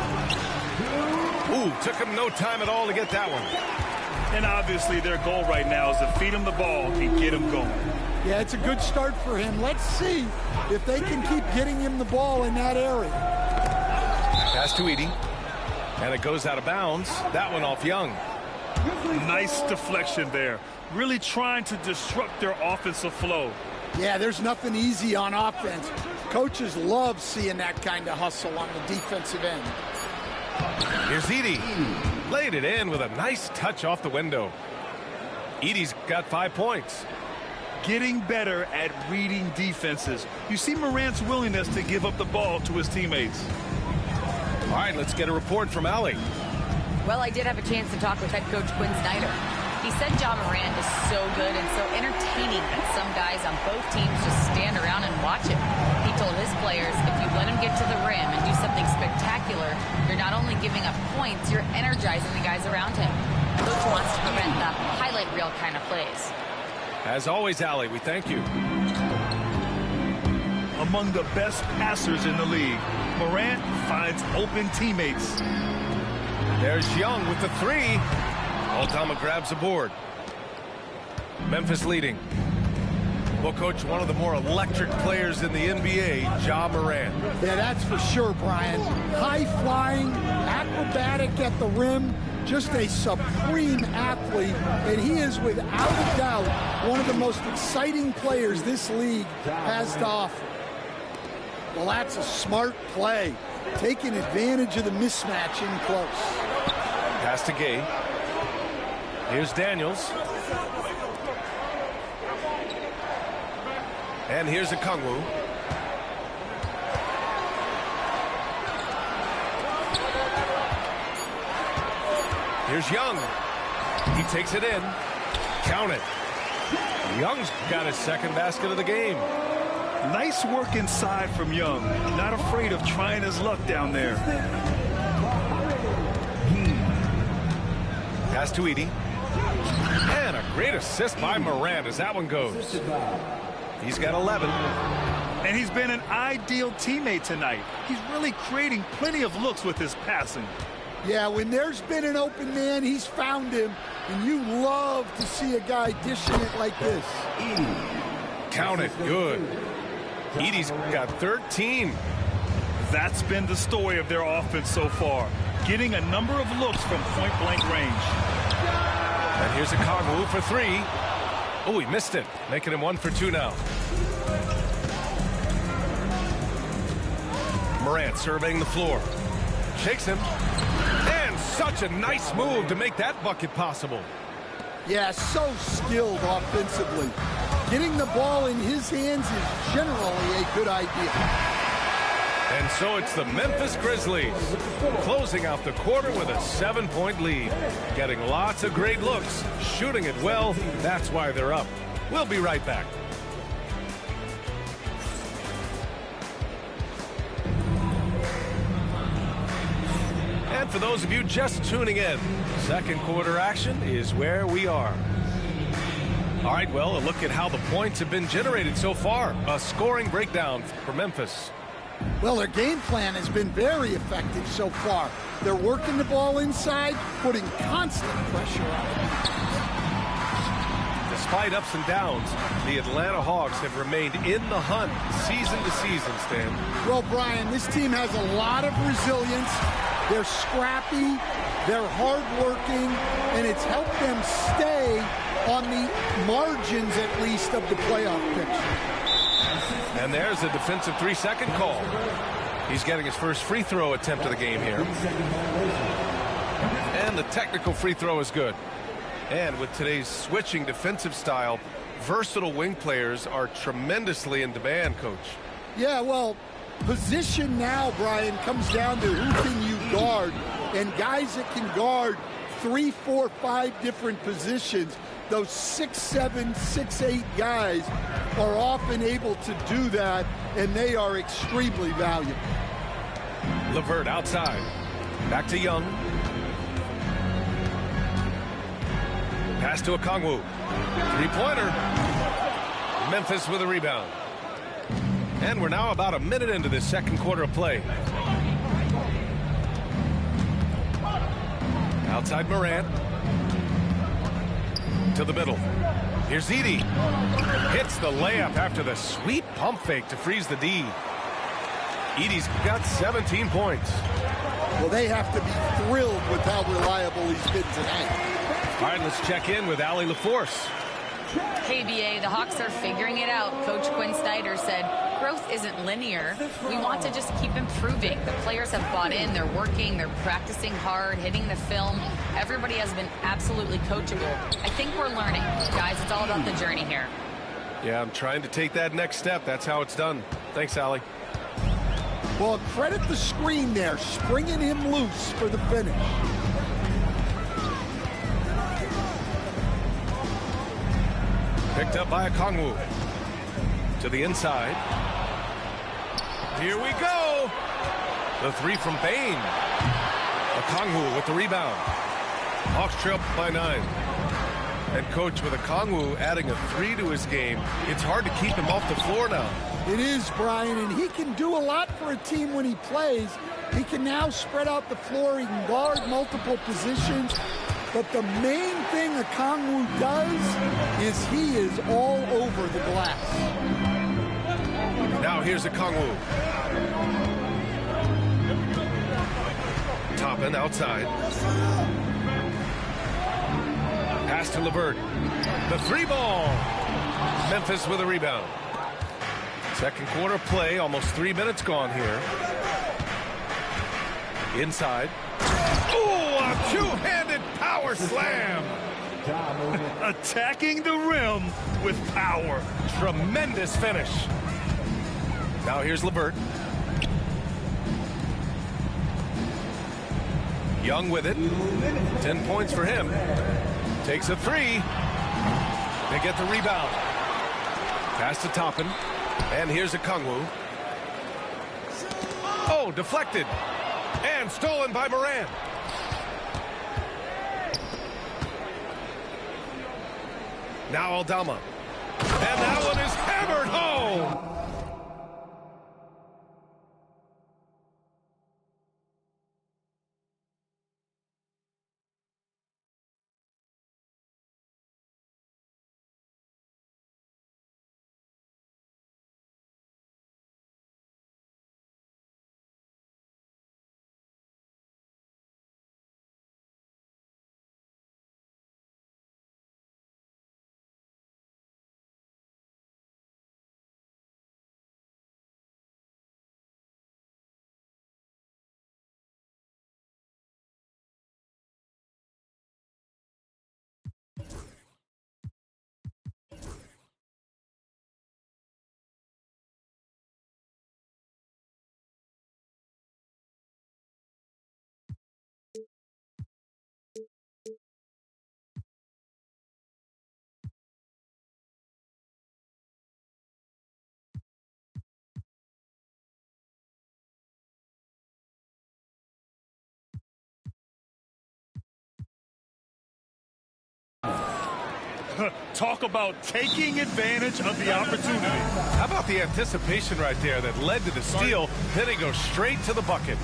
C: Ooh, took him no time at all to get that one.
D: And obviously their goal right now is to feed him the ball and get him going.
I: Yeah, it's a good start for him. Let's see if they can keep getting him the ball in that area.
C: Pass to Edey. And it goes out of bounds. That one off Young.
D: Nice deflection there. Really trying to disrupt their offensive flow.
I: Yeah, there's nothing easy on offense. Coaches love seeing that kind of hustle on the defensive end.
C: Here's Edie. Laid it in with a nice touch off the window. Edie's got 5 points.
D: Getting better at reading defenses. You see Morant's willingness to give up the ball to his teammates.
C: All right, let's get a report from Allie.
E: Well, I did have a chance to talk with head coach Quinn Snyder. He said Ja Morant is so good and so entertaining that some guys on both teams just stand around and watch him. He told his players, if you let him get to the rim and do something spectacular, you're not only giving up points, you're energizing the guys around him. Coach wants to prevent the highlight reel kind of plays.
C: As always, Allie, we thank you.
D: Among the best passers in the league, Morant finds open teammates.
C: There's Young with the 3. Aldama grabs the board. Memphis leading. Well, Coach, one of the more electric players in the NBA, Ja Morant.
I: Yeah, that's for sure, Brian. High-flying, acrobatic at the rim, just a supreme athlete, and he is without a doubt one of the most exciting players this league has to offer. Well, that's a smart play, taking advantage of the mismatch in close.
C: Pass to Gay. Here's Daniels. And here's Okongwu. Here's Young. He takes it in. Count it. Young's got his second basket of the game.
D: Nice work inside from Young. Not afraid of trying his luck down there.
C: Pass to Edie. And a great assist by Morant as that one goes. He's got 11.
D: And he's been an ideal teammate tonight. He's really creating plenty of looks with his passing.
I: Yeah, when there's been an open man, he's found him. And you love to see a guy dishing it like this.
C: Count it. Good. Edie's got 13.
D: That's been the story of their offense so far. Getting a number of looks from point-blank range.
C: And here's Okongwu for 3. Oh, he missed it. Making him 1 for 2 now. Morant surveying the floor. Shakes him. And such a nice move to make that bucket possible.
I: Yeah, so skilled offensively. Getting the ball in his hands is generally a good idea.
C: And so it's the Memphis Grizzlies closing out the quarter with a 7-point lead. Getting lots of great looks, shooting it well. That's why they're up. We'll be right back. And for those of you just tuning in, second quarter action is where we are. All right, well, a look at how the points have been generated so far. A scoring breakdown for Memphis.
I: Well, their game plan has been very effective so far. They're working the ball inside, putting constant pressure on it.
C: Despite ups and downs, the Atlanta Hawks have remained in the hunt season to season, Stan.
I: Well, Brian, this team has a lot of resilience. They're scrappy, they're hardworking, and it's helped them stay on the margins, at least, of the playoff picture.
C: And there's a defensive 3-second call. He's getting his first free throw attempt of the game here. And the technical free throw is good. And with today's switching defensive style, versatile wing players are tremendously in demand, Coach.
I: Yeah, well, position now, Brian, comes down to who can you guard. And guys that can guard 3, 4, 5 different positions, those 6'7", 6'8" guys are often able to do that, and they are extremely valuable.
C: LeVert outside. Back to Young. Pass to Okongwu. Three-pointer. Memphis with a rebound. And we're now about a minute into this second quarter of play. Outside Morant. To the middle. Here's Edie. Hits the layup after the sweet pump fake to freeze the D. Edie's got 17 points.
I: Well, they have to be thrilled with how reliable he's been tonight.
C: All right, let's check in with Allie LaForce.
E: Hey, BA, the Hawks are figuring it out. Coach Quinn Snyder said, growth isn't linear. We want to just keep improving. The players have bought in. They're working. They're practicing hard, hitting the film. Everybody has been absolutely coachable. I think we're learning. Guys, it's all about the journey here.
C: Yeah, I'm trying to take that next step. That's how it's done. Thanks, Allie.
I: Well, credit the screen there, springing him loose for the finish.
C: Picked up by Okongwu. To the inside. Here we go. The three from Bain. Okongwu with the rebound. Hawks trail up by 9. And coach, with Okongwu adding a 3 to his game, it's hard to keep him off the floor now.
I: It is, Brian, and he can do a lot for a team when he plays. He can now spread out the floor. He can guard multiple positions. But the main thing Okongwu does is he is all over the glass.
C: Now here's Okongwu. Toppin outside. Pass to LeVert. The 3 ball. Memphis with a rebound. Second quarter play, almost 3 minutes gone here. Inside. Oh, a two-handed power slam.
D: Attacking the rim with power.
C: Tremendous finish. Now here's LeVert. Young with it. 10 points for him. Takes a 3. They get the rebound. Pass to Toppin. And here's Okongwu. Oh, deflected. And stolen by Moran. Now Aldama. And that one is hammered home.
D: Talk about taking advantage of the opportunity.
C: How about the anticipation right there that led to the steal? Then he goes straight to the bucket.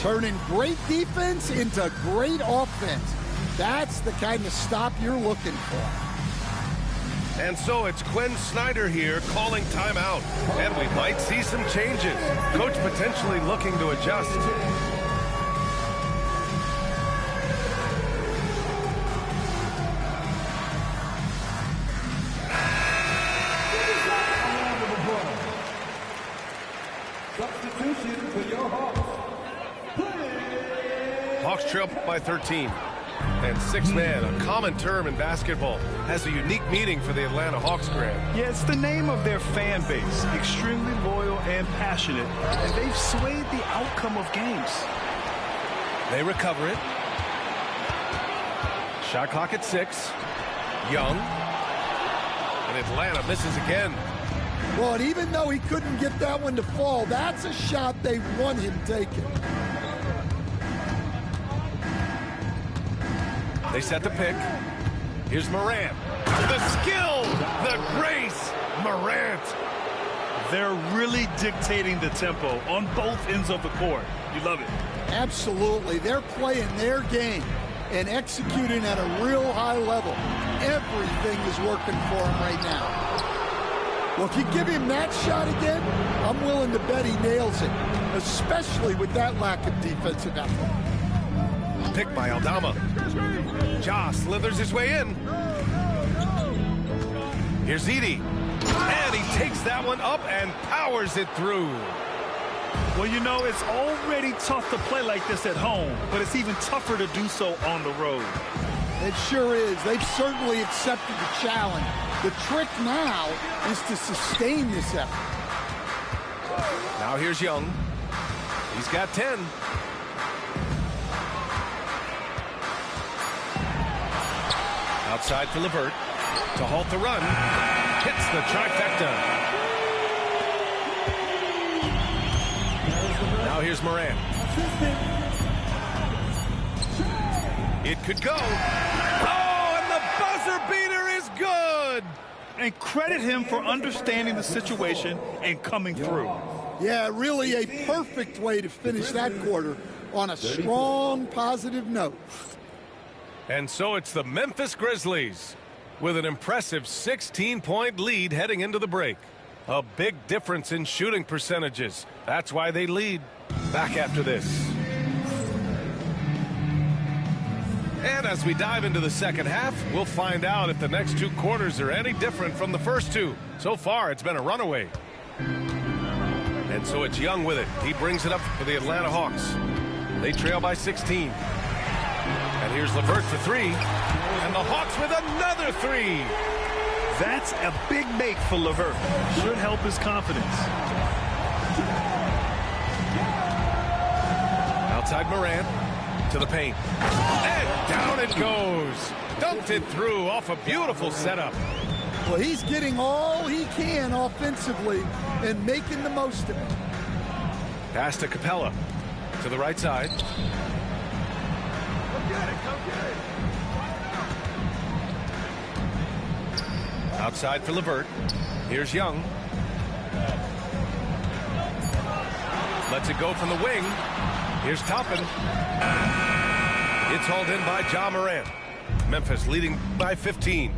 I: Turning great defense into great offense. That's the kind of stop you're looking for.
C: And so it's Quinn Snyder here calling timeout. And we might see some changes. Coach potentially looking to adjust. Hawks trail up by 13. And 6 man, a common term in basketball, has a unique meaning for the Atlanta Hawks, Grant.
D: Yeah, it's the name of their fan base. Extremely loyal and passionate. And they've swayed the outcome of games.
C: They recover it. Shot clock at 6. Young. And Atlanta misses again.
I: Well, and even though he couldn't get that one to fall, that's a shot they want him taking.
C: They set the pick. Here's Morant. The skill, the grace, Morant.
D: They're really dictating the tempo on both ends of the court. You love it.
I: Absolutely. They're playing their game and executing at a real high level. Everything is working for him right now. Well, if you give him that shot again, I'm willing to bet he nails it, especially with that lack of defensive effort.
C: Pick by Aldama. Ja slithers his way in. Here's Edie. And he takes that one up and powers it through.
D: Well, you know, it's already tough to play like this at home, but it's even tougher to do so on the road.
I: It sure is. They've certainly accepted the challenge. The trick now is to sustain this effort.
C: Now here's Young. He's got 10. Outside for LeVert to halt the run. Hits the trifecta. Now here's Morant. It could go. Oh, and the buzzer beater is good.
D: And credit him for understanding the situation and coming through.
I: Yeah, really a perfect way to finish that quarter on a strong, positive note.
C: And so it's the Memphis Grizzlies with an impressive 16-point lead heading into the break. A big difference in shooting percentages. That's why they lead. Back after this. And as we dive into the second half, we'll find out if the next two quarters are any different from the first two. So far, it's been a runaway. And so it's Young with it. He brings it up for the Atlanta Hawks. They trail by 16. And here's LeVert for three. And the Hawks with another three.
D: That's a big make for LeVert. Should help his confidence.
C: Outside Morant to the paint. And down it goes. Dumped it through off a beautiful setup.
I: Well, he's getting all he can offensively and making the most of it.
C: Pass to Capella to the right side. Outside for LeVert. Here's Young. Lets it go from the wing. Here's Toppin. It's hauled in by Ja Morant. Memphis leading by 15.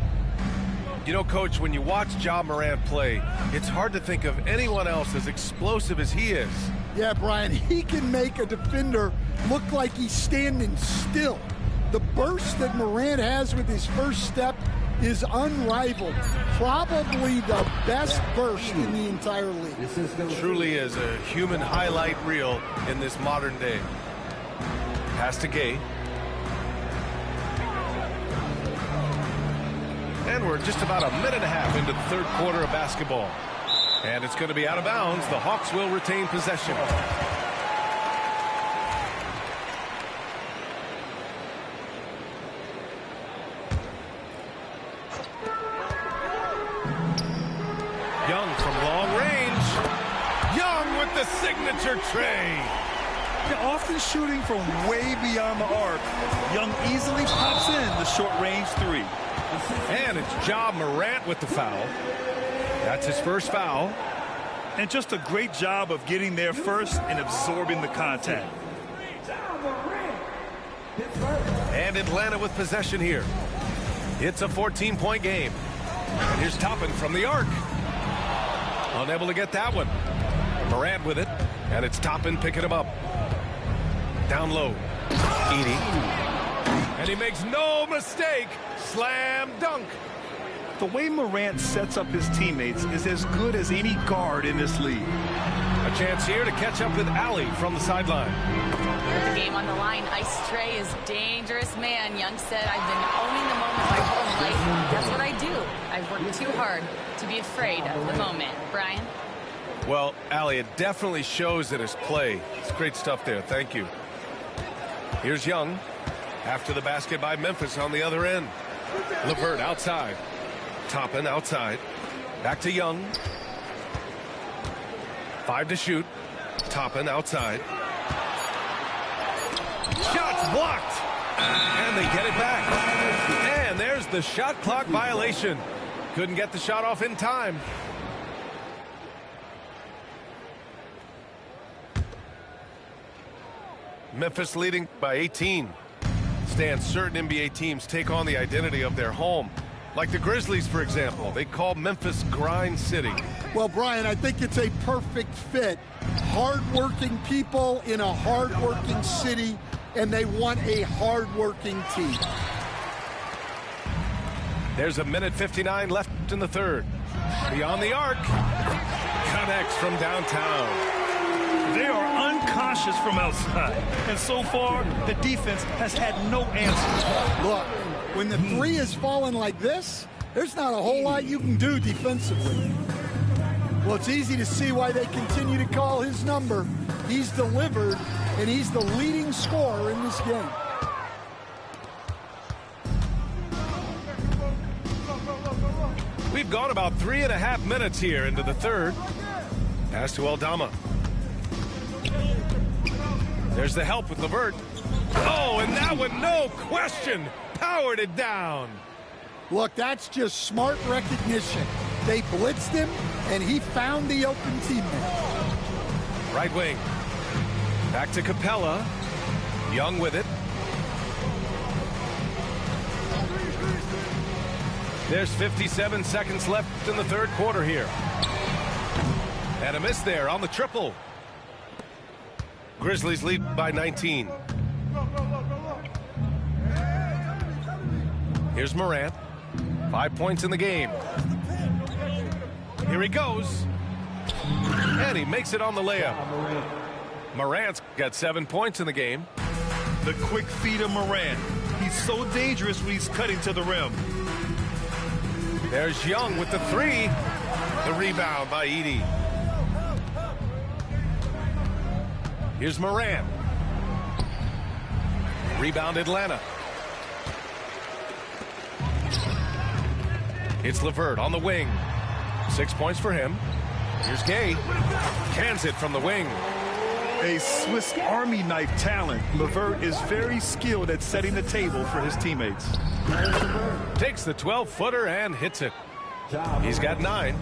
C: You know, Coach, when you watch Ja Morant play, it's hard to think of anyone else as explosive as he is.
I: Yeah, Brian, he can make a defender look like he's standing still. The burst that Morant has with his first step is unrivaled. Probably the best burst in the entire league.
C: Truly is a human highlight reel in this modern day. Pass to Gay. And we're just about a minute and a half into the third quarter of basketball. And it's going to be out of bounds. The Hawks will retain possession. Young from long range. Young with the signature tray.
D: They're often shooting from way beyond the arc. Young easily pops in the short-range three.
C: And it's Ja Morant with the foul. That's his first foul.
D: And just a great job of getting there first and absorbing the contact.
C: And Atlanta with possession here. It's a 14-point game. And here's Toppin from the arc. Unable to get that one. Morant with it. And it's Toppin picking him up. Down low. Edie. And he makes no mistake. Slam dunk.
D: The way Morant sets up his teammates is as good as any guard in this league.
C: A chance here to catch up with Allie from the sideline.
E: With the game on the line, Ice Trey is dangerous man. Young said, I've been owning the moment my whole life. That's what I do. I've worked too hard to be afraid of the moment. Brian?
C: Well, Allie, it definitely shows in his play. It's great stuff there. Thank you. Here's Young. After the basket by Memphis on the other end. LeVert outside. Toppin outside. Back to Young. 5 to shoot. Toppin outside. Shots blocked. And they get it back. And there's the shot clock violation. Couldn't get the shot off in time. Memphis leading by 18. Stan, certain NBA teams take on the identity of their home. Like the Grizzlies, for example. They call Memphis Grind City.
I: Well, Brian, I think it's a perfect fit. Hard-working people in a hard-working city, and they want a hard-working team.
C: There's a minute 59 left in the third. Beyond the arc. Connects from downtown.
D: They are unconscious from outside. And so far, the defense has had no answer.
I: Look, when the three is falling like this, there's not a whole lot you can do defensively. Well, it's easy to see why they continue to call his number. He's delivered, and he's the leading scorer in this game.
C: We've gone about 3.5 minutes here into the third. Pass to Aldama. There's the help with LeVert. Oh, and that one, no question, powered it down.
I: Look, that's just smart recognition. They blitzed him, and he found the open teammate.
C: Right wing. Back to Capella. Young with it. There's 57 seconds left in the third quarter here. And a miss there on the triple. Grizzlies lead by 19. Here's Morant. 5 points in the game. Here he goes. And he makes it on the layup. Morant's got 7 points in the game.
D: The quick feed of Morant. He's so dangerous when he's cutting to the rim.
C: There's Young with the three. The rebound by Edey. Here's Morant. Rebound Atlanta. It's LeVert on the wing. 6 points for him. Here's Gay. Cans it from the wing.
D: A Swiss Army knife talent, LeVert is very skilled at setting the table for his teammates.
C: Takes the 12-footer and hits it. He's got 9.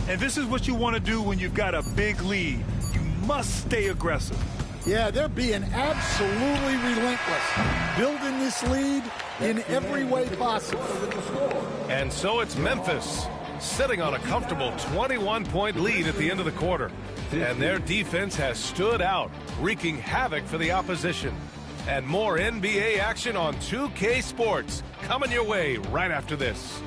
D: And this is what you want to do when you've got a big lead. You must stay aggressive.
I: Yeah, they're being absolutely relentless, building this lead in every way possible.
C: And so it's Memphis, sitting on a comfortable 21-point lead at the end of the quarter. And their defense has stood out, wreaking havoc for the opposition. And more NBA action on 2K Sports coming your way right after this.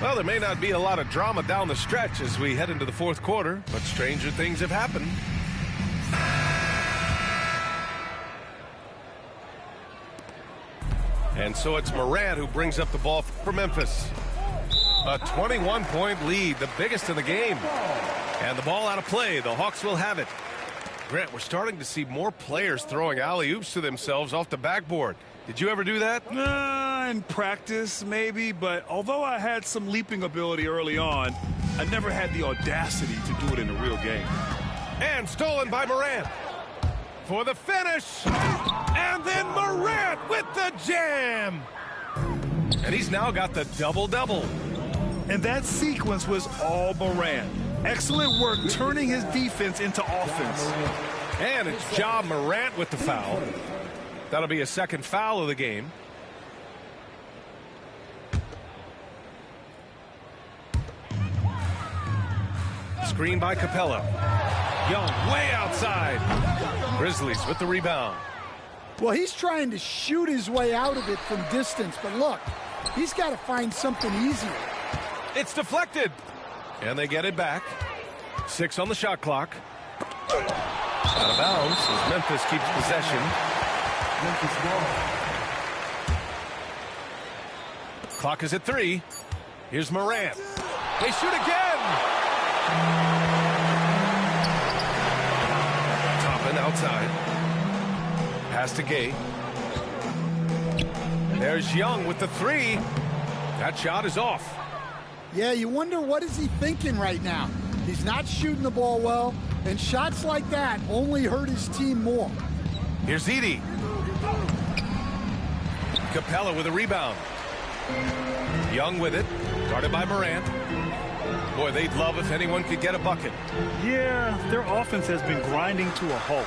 C: Well, there may not be a lot of drama down the stretch as we head into the fourth quarter, but stranger things have happened. And so it's Morant who brings up the ball for Memphis. A 21-point lead, the biggest in the game. And the ball out of play. The Hawks will have it. Grant, we're starting to see more players throwing alley-oops to themselves off the backboard. Did you ever do that?
D: In practice, maybe, but although I had some leaping ability early on, I never had the audacity to do it in a real game.
C: And stolen by Morant. For the finish. And then Morant with the jam. And he's now got the double-double.
D: And that sequence was all Morant. Excellent work turning his defense into offense.
C: And it's Ja Morant with the foul. That'll be a second foul of the game. Screen by Capella. Young way outside. Grizzlies with the rebound.
I: Well, he's trying to shoot his way out of it from distance, but look, he's got to find something easier.
C: It's deflected. And they get it back. 6 on the shot clock. Out of bounds as Memphis keeps possession. Clock is at 3. Here's Morant. They shoot again. Toppin outside. Pass to Gay. There's Young with the 3. That shot is off.
I: Yeah, you wonder what is he thinking right now. He's not shooting the ball well, and shots like that only hurt his team more.
C: Here's Edey. Capella with a rebound. Young with it, guarded by Morant. Boy, they'd love if anyone could get a bucket.
D: Yeah, their offense has been grinding to a halt.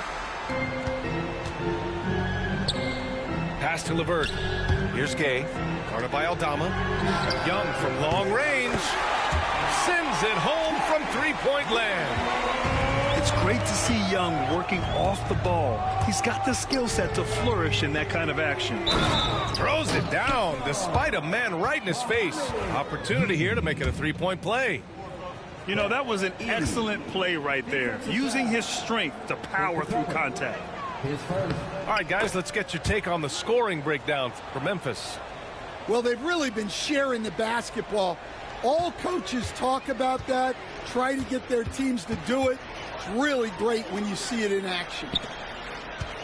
C: Pass to LeVert. Here's Gay, guarded by Aldama. Young from long range. Sends it home from three-point land.
J: It's
D: great to see Young working off the ball. He's got the skill set to flourish in that kind of action.
C: Throws it down despite a man right in his face. Opportunity here to make it a three-point play.
D: You know, that was an excellent play right there, using his strength to power through contact.
C: All right, guys, let's get your take on the scoring breakdown for Memphis.
I: Well, they've really been sharing the basketball. All coaches talk about that, try to get their teams to do it. It's really great when you see it in action.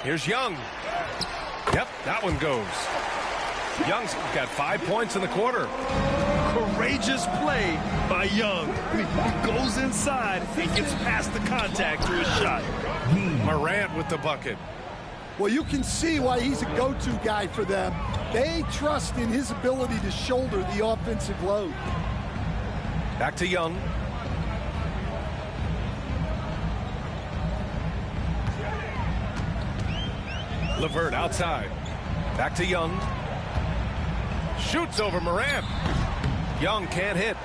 C: Here's Young. Yep, that one goes. Young's got 5 points in the quarter.
D: Courageous play by Young. He goes inside and gets past the contact to his shot.
C: Morant with the bucket.
I: Well, you can see why he's a go-to guy for them. They trust in his ability to shoulder the offensive load.
C: Back to Young. LeVert outside. Back to Young. Shoots over Morant. Young can't hit.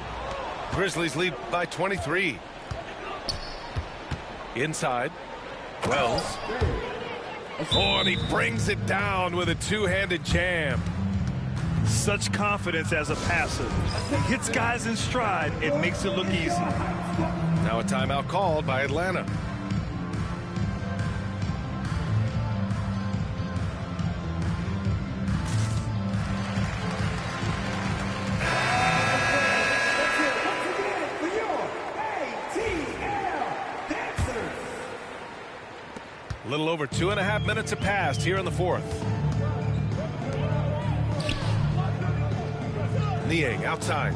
C: Grizzlies lead by 23. Inside. Wells. Oh, and he brings it down with a two-handed jam.
D: Such confidence as a passer. He hits guys in stride. It makes it look easy.
C: Now a timeout called by Atlanta. A little over 2.5 minutes have passed here in the fourth. Niang outside.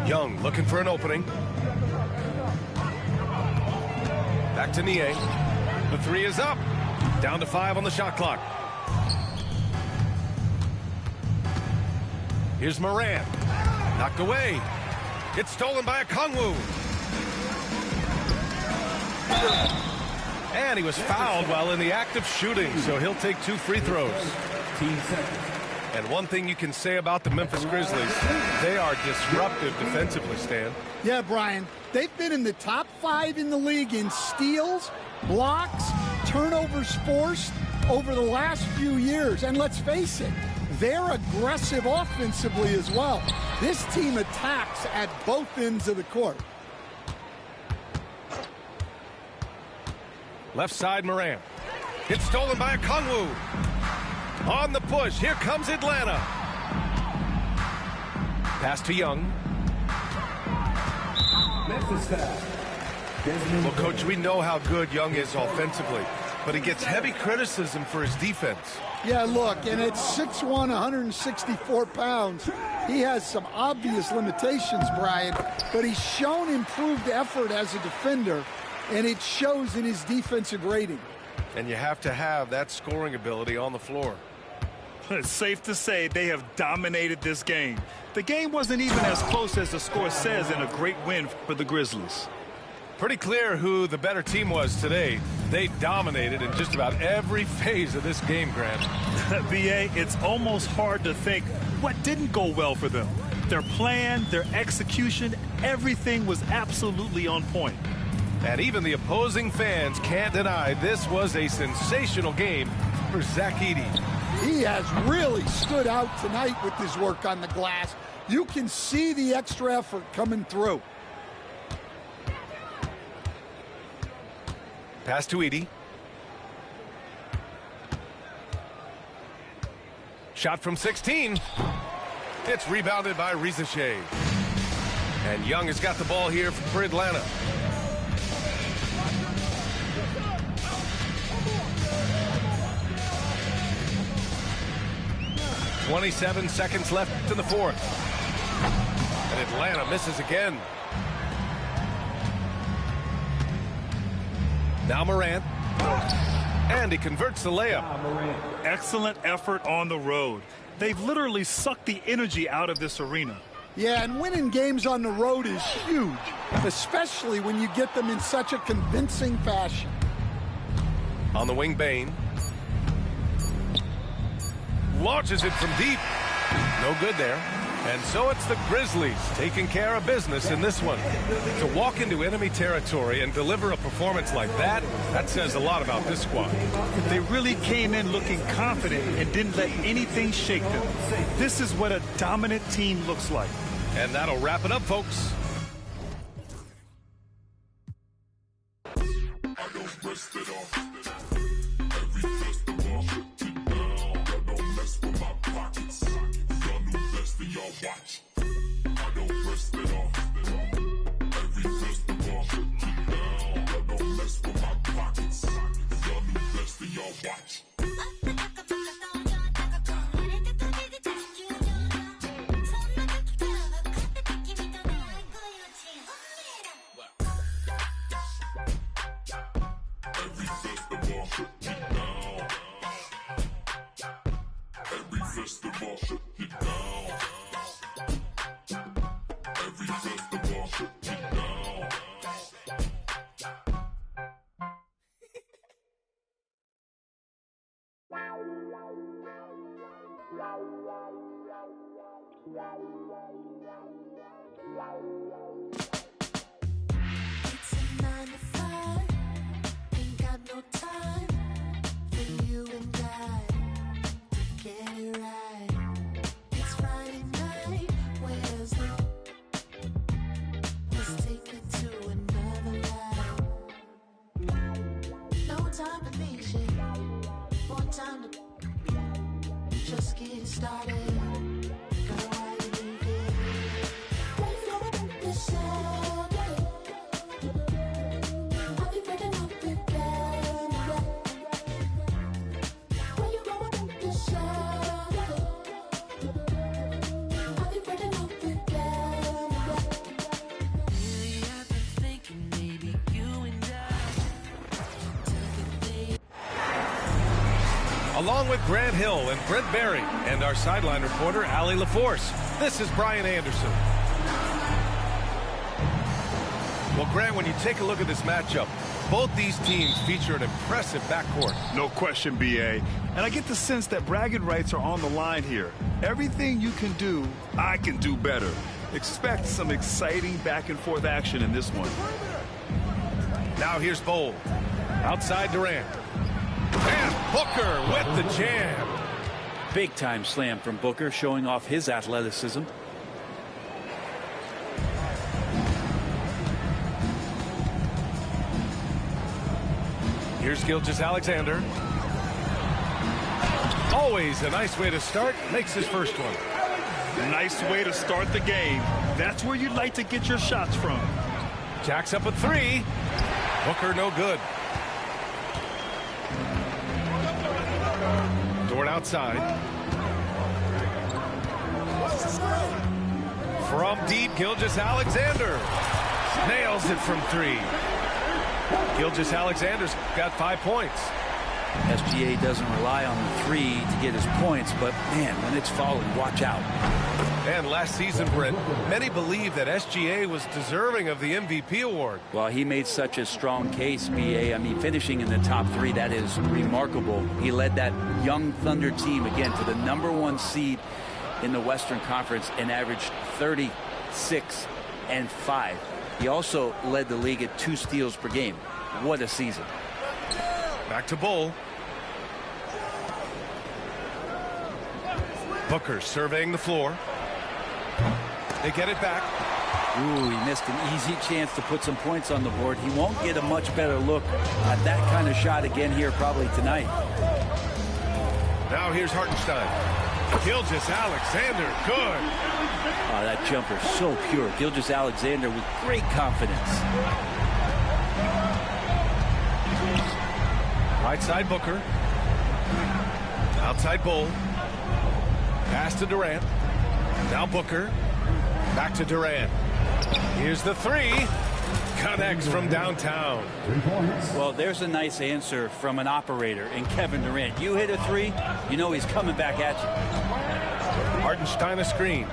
C: Young looking for an opening. Back to Niang. The three is up. Down to 5 on the shot clock. Here's Morant. Knocked away. It's stolen by Okongwu. And he was fouled while in the act of shooting, so he'll take 2 free throws. And one thing you can say about the Memphis Grizzlies, they are disruptive defensively, Stan.
I: Yeah, Brian, they've been in the top 5 in the league in steals, blocks, turnovers forced over the last few years. And let's face it, they're aggressive offensively as well. This team attacks at both ends of the court.
C: Left side, Morant. It's stolen by Okongwu. On the push, here comes Atlanta. Pass to Young. Well, Coach, we know how good Young is offensively, but he gets heavy criticism for his defense.
I: Yeah, look, and at 6'1", 164 pounds, he has some obvious limitations, Brian, but he's shown improved effort as a defender, and it shows in his defensive rating.
C: And you have to have that scoring ability on the floor.
D: It's safe to say they have dominated this game. The game wasn't even as close as the score says in a great win for the Grizzlies.
C: Pretty clear who the better team was today. They dominated in just about every phase of this game, Grant.
D: VA, it's almost hard to think what didn't go well for them. Their plan, their execution, everything was absolutely on point.
C: And even the opposing fans can't deny this was a sensational game for Zach Edey.
I: He has really stood out tonight with his work on the glass. You can see the extra effort coming through.
C: Pass to Edey. Shot from 16. It's rebounded by Rizache. And Young has got the ball here for Atlanta. .27 seconds left in the fourth. And Atlanta misses again. Now Morant. And he converts the layup.
D: Excellent effort on the road. They've literally sucked the energy out of this arena.
I: Yeah, and winning games on the road is huge, especially when you get them in such a convincing fashion.
C: On the wing, Bane. Launches it from deep. No good there. And so it's the Grizzlies taking care of business in this one. To walk into enemy territory and deliver a performance like that, that says a lot about this squad.
D: They really came in looking confident and didn't let anything shake them. This is what a dominant team looks like.
C: And that'll wrap it up, folks.
J: It's a 9 to 5, ain't got no time for you and I to get it right. It's Friday night, where's the... Let's take it to another level. No time to be shit, more time to just get started. Girl, why you leave it? Wait for the Saturday. I'll be breaking up again. Where you going this Saturday? I'll be breaking up again. Lately I've been thinking maybe you and I took a day.
C: Along with Grant Hill and Brent Berry and our sideline reporter, Allie LaForce, this is Brian Anderson. Well, Grant, when you take a look at this matchup, both these teams feature an impressive backcourt.
D: No question, BA. And I get the sense that bragging rights are on the line here. Everything you can do, I can do better. Expect some exciting back-and-forth action in this one.
C: Now here's Bowl. Outside Durant. And Booker with the jam.
F: Big time slam from Booker, showing off his athleticism.
C: Here's Gilgeous-Alexander. Always a nice way to start. Makes his first one.
D: Nice way to start the game. That's where you'd like to get your shots from.
C: Jacks up a three. Booker no good. Dort outside. From deep, Gilgeous-Alexander. Nails it from three. Gilgeous-Alexander's got 5 points.
F: SGA doesn't rely on the three to get his points, but man, when it's falling, watch out.
C: And last season, Brent, many believe that SGA was deserving of the MVP award.
F: Well, he made such a strong case, BA. I mean, finishing in the top three, that is remarkable. He led that young Thunder team, again, to the #1 seed in the Western Conference and averaged 36 and 5. He also led the league at 2 steals per game. What a season.
C: Back to Bull. Booker surveying the floor. They get it back.
F: Ooh, he missed an easy chance to put some points on the board. He won't get a much better look at that kind of shot again here probably tonight.
C: Now here's Hartenstein. Gilgeous-Alexander, good.
F: Oh, that jumper so pure. Gilgeous-Alexander with great confidence.
C: Right side Booker. Outside Bull. Pass to Durant. Now Booker. Back to Durant. Here's the three. Connects from downtown.
F: Well, there's a nice answer from an operator in Kevin Durant. You hit a three, you know he's coming back at you.
C: Hartenstein a screen.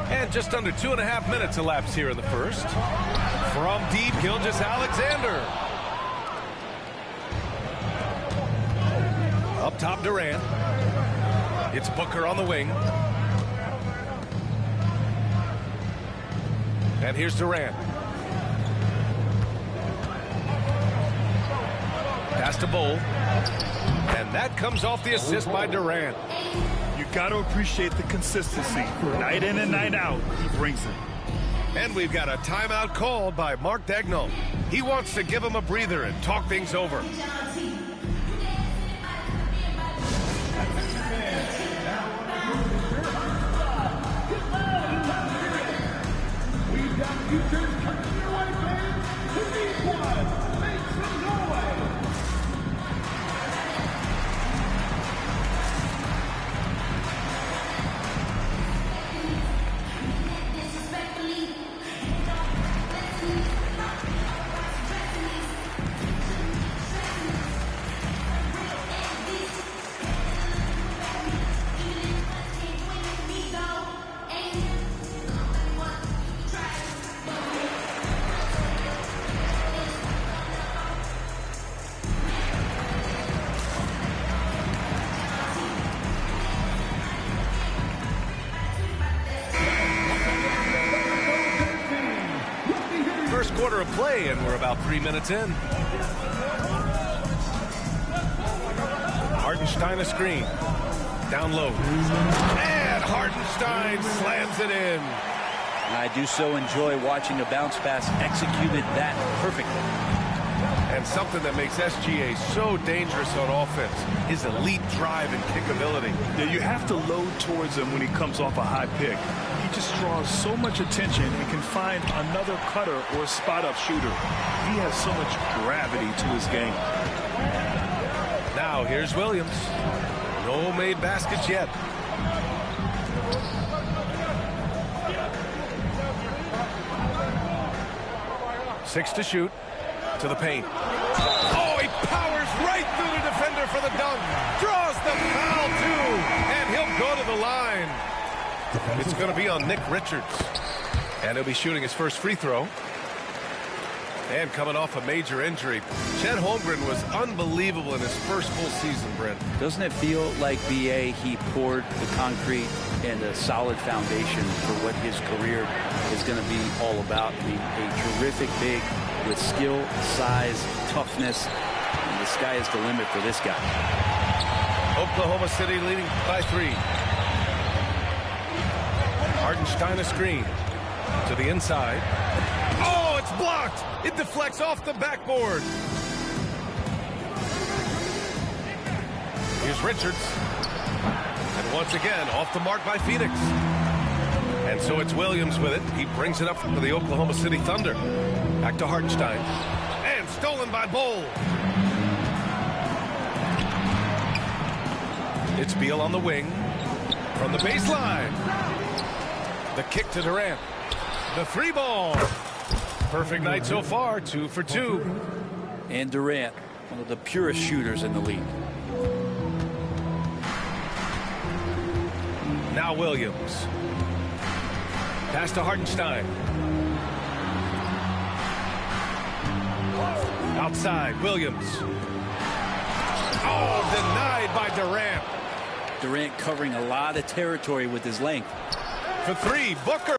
C: And just under 2.5 minutes elapsed here in the first. From deep, Gilgeous-Alexander. Up top, Durant. It's Booker on the wing. And here's Durant. Pass to Bowl. And that comes off the assist by Durant.
D: You got to appreciate the consistency. Night in and night out, he brings it.
C: And we've got a timeout called by Mark Daigneault. He wants to give him a breather and talk things over. First quarter of play, and we're about 3 minutes in. Hartenstein a screen. Down low. And Hartenstein slams it in.
F: And I do so enjoy watching a bounce pass executed that perfectly.
C: And something that makes SGA so dangerous on offense is elite drive and kick ability.
D: Yeah, you have to load towards him when he comes off a high pick. He just draws so much attention and can find another cutter or spot-up shooter. He has so much gravity to his game.
C: Now here's Williams. No made baskets yet. Six to shoot. To the paint. Oh, he powers right through the defender for the dunk. Draws the foul, too. And he'll go to the line. It's going to be on Nick Richards. And he'll be shooting his first free throw. And coming off a major injury, Chet Holmgren was unbelievable in his first full season, Brent.
F: Doesn't it feel like, BA, he poured the concrete and a solid foundation for what his career is going to be all about? I mean, a terrific big with skill, size, toughness, and the sky is the limit for this guy.
C: Oklahoma City leading by 3. Hartenstein a screen to the inside. Oh, it's blocked. It deflects off the backboard. Here's Richards. And once again, off the mark by Phoenix. And so it's Williams with it. He brings it up for the Oklahoma City Thunder. Back to Hartenstein. And stolen by Bowl. It's Beal on the wing. From the baseline. The kick to Durant. The 3-ball. Perfect night so far. 2 for 2.
F: And Durant, one of the purest shooters in the league.
C: Now Williams. Pass to Hartenstein. Outside, Williams. Oh, denied by Durant.
F: Durant covering a lot of territory with his length.
C: For 3, Booker.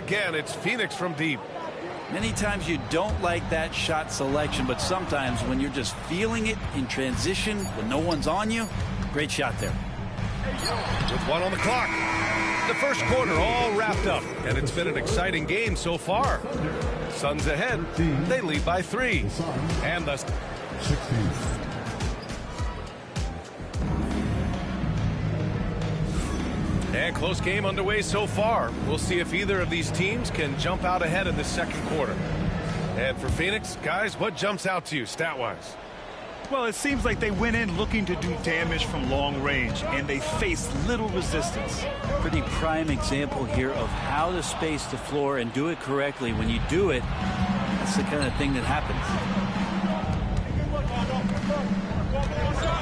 C: again, it's Phoenix from deep.
F: Many times you don't like that shot selection, but sometimes when you're just feeling it in transition, when no one's on you, great shot there.
C: With 1 on the clock. The first quarter all wrapped up, and it's been an exciting game so far. Suns ahead. They lead by 3. And the
G: 16.
C: And close game underway so far. We'll see if either of these teams can jump out ahead in the second quarter. And for Phoenix, guys, what jumps out to you stat-wise?
D: Well, it seems like they went in looking to do damage from long range, and they faced little resistance.
F: Pretty prime example here of how to space the floor and do it correctly. When you do it, that's the kind of thing that happens.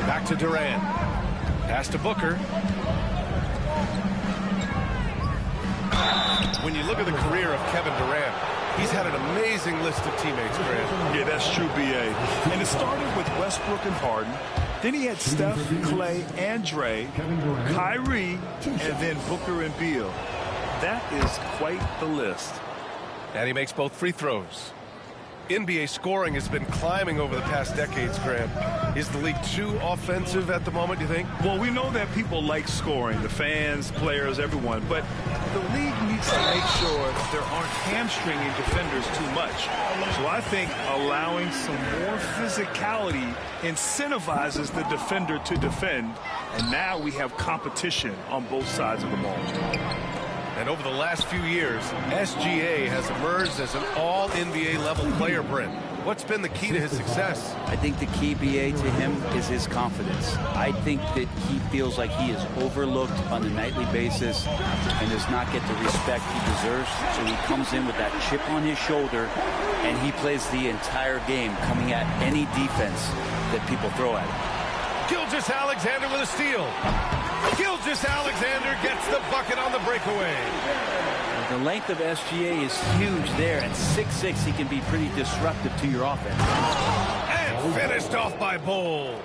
C: Back to Durant. Pass to Booker. When you look at the career of Kevin Durant, he's had an amazing list of teammates, Grant.
D: Yeah, that's true, B.A. And it started with Westbrook and Harden. Then he had Steph, Clay, and Dre, Kyrie, and then Booker and Beal. That is quite the list.
C: And he makes both free throws. NBA scoring has been climbing over the past decades, Grant. Is the league too offensive at the moment, do you think?
D: Well, we know that people like scoring, the fans, players, everyone, but the league needs to make sure that there aren't hamstringing defenders too much. So I think allowing some more physicality incentivizes the defender to defend, and now we have competition on both sides of the ball.
C: And over the last few years, SGA has emerged as an all-NBA level player, Brent. What's been the key to his success?
F: I think the key, BA, to him is his confidence. I think that he feels like he is overlooked on a nightly basis and does not get the respect he deserves. So he comes in with that chip on his shoulder, and he plays the entire game coming at any defense that people throw at him.
C: Gilgeous-Alexander with a steal. Gilgeous-Alexander gets the bucket on the breakaway.
F: The length of SGA is huge there. At 6'6", he can be pretty disruptive to your offense.
C: And finished off by Bull.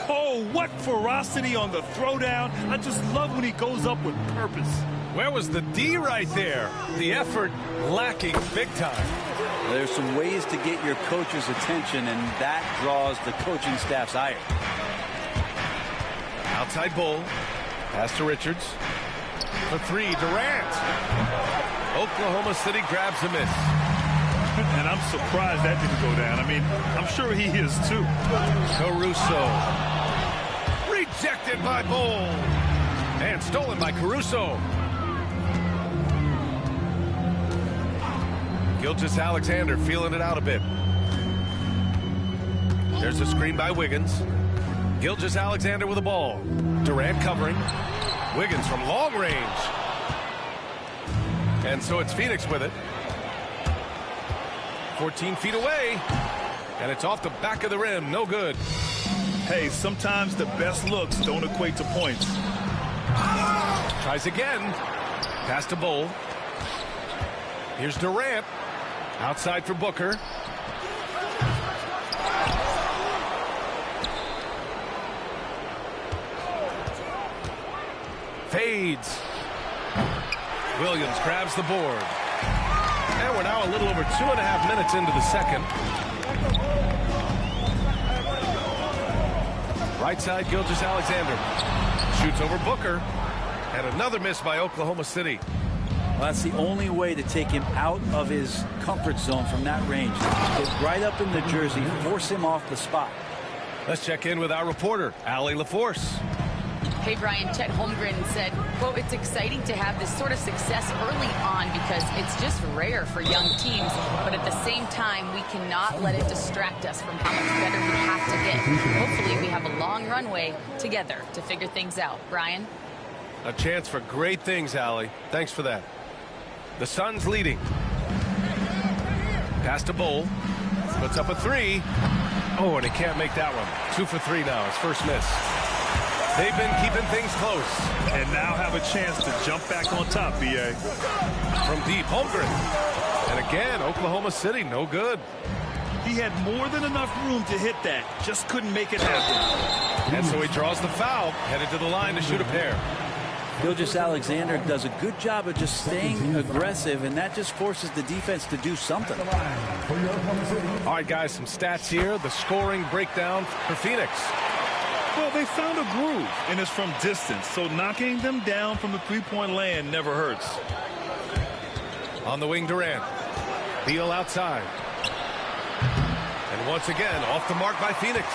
D: Oh, what ferocity on the throwdown. I just love when he goes up with purpose.
C: Where was the D right there? The effort lacking big time.
F: There's some ways to get your coach's attention, and that draws the coaching staff's ire.
C: Outside Bull. Pass to Richards. For 3, Durant. Oklahoma City grabs a miss.
D: And I'm surprised that didn't go down. I mean, I'm sure he is too.
C: Caruso. Rejected by Bull. And stolen by Caruso. Gilgeous-Alexander feeling it out a bit. There's a screen by Wiggins. Gilgeous-Alexander with the ball. Durant covering. Wiggins from long range. And so it's Phoenix with it. 14 feet away. And it's off the back of the rim. No good.
D: Hey, sometimes the best looks don't equate to points.
C: Tries again. Pass to Bull. Here's Durant. Outside for Booker. Fades. Williams grabs the board. And we're now a little over 2.5 minutes into the second. Right side, Gilgeous-Alexander. Shoots over Booker. And another miss by Oklahoma City.
F: Well, that's the only way to take him out of his comfort zone from that range. Get right up in the jersey, force him off the spot.
C: Let's check in with our reporter, Allie LaForce.
E: Hey, Brian, Chet Holmgren said, quote, it's exciting to have this sort of success early on because it's just rare for young teams. But at the same time, we cannot let it distract us from how much better we have to get. Hopefully, we have a long runway together to figure things out. Brian?
C: A chance for great things, Allie. Thanks for that. The Suns leading. Pass to Bull. Puts up a 3. Oh, and he can't make that one. 2 for 3 now. His first miss. They've been keeping things close.
D: And now have a chance to jump back on top, B.A.
C: From deep, Holmgren. And again, Oklahoma City, no good.
D: He had more than enough room to hit that. Just couldn't make it happen.
C: And so he draws the foul, headed to the line to shoot a pair.
F: Gilgeous-Alexander does a good job of just staying aggressive, and that just forces the defense to do something.
C: All right, guys, some stats here. The scoring breakdown for Phoenix.
D: Well, they found a groove, and it's from distance, so knocking them down from the three-point land never hurts.
C: On the wing, Durant. Beal outside. And once again, off the mark by Phoenix.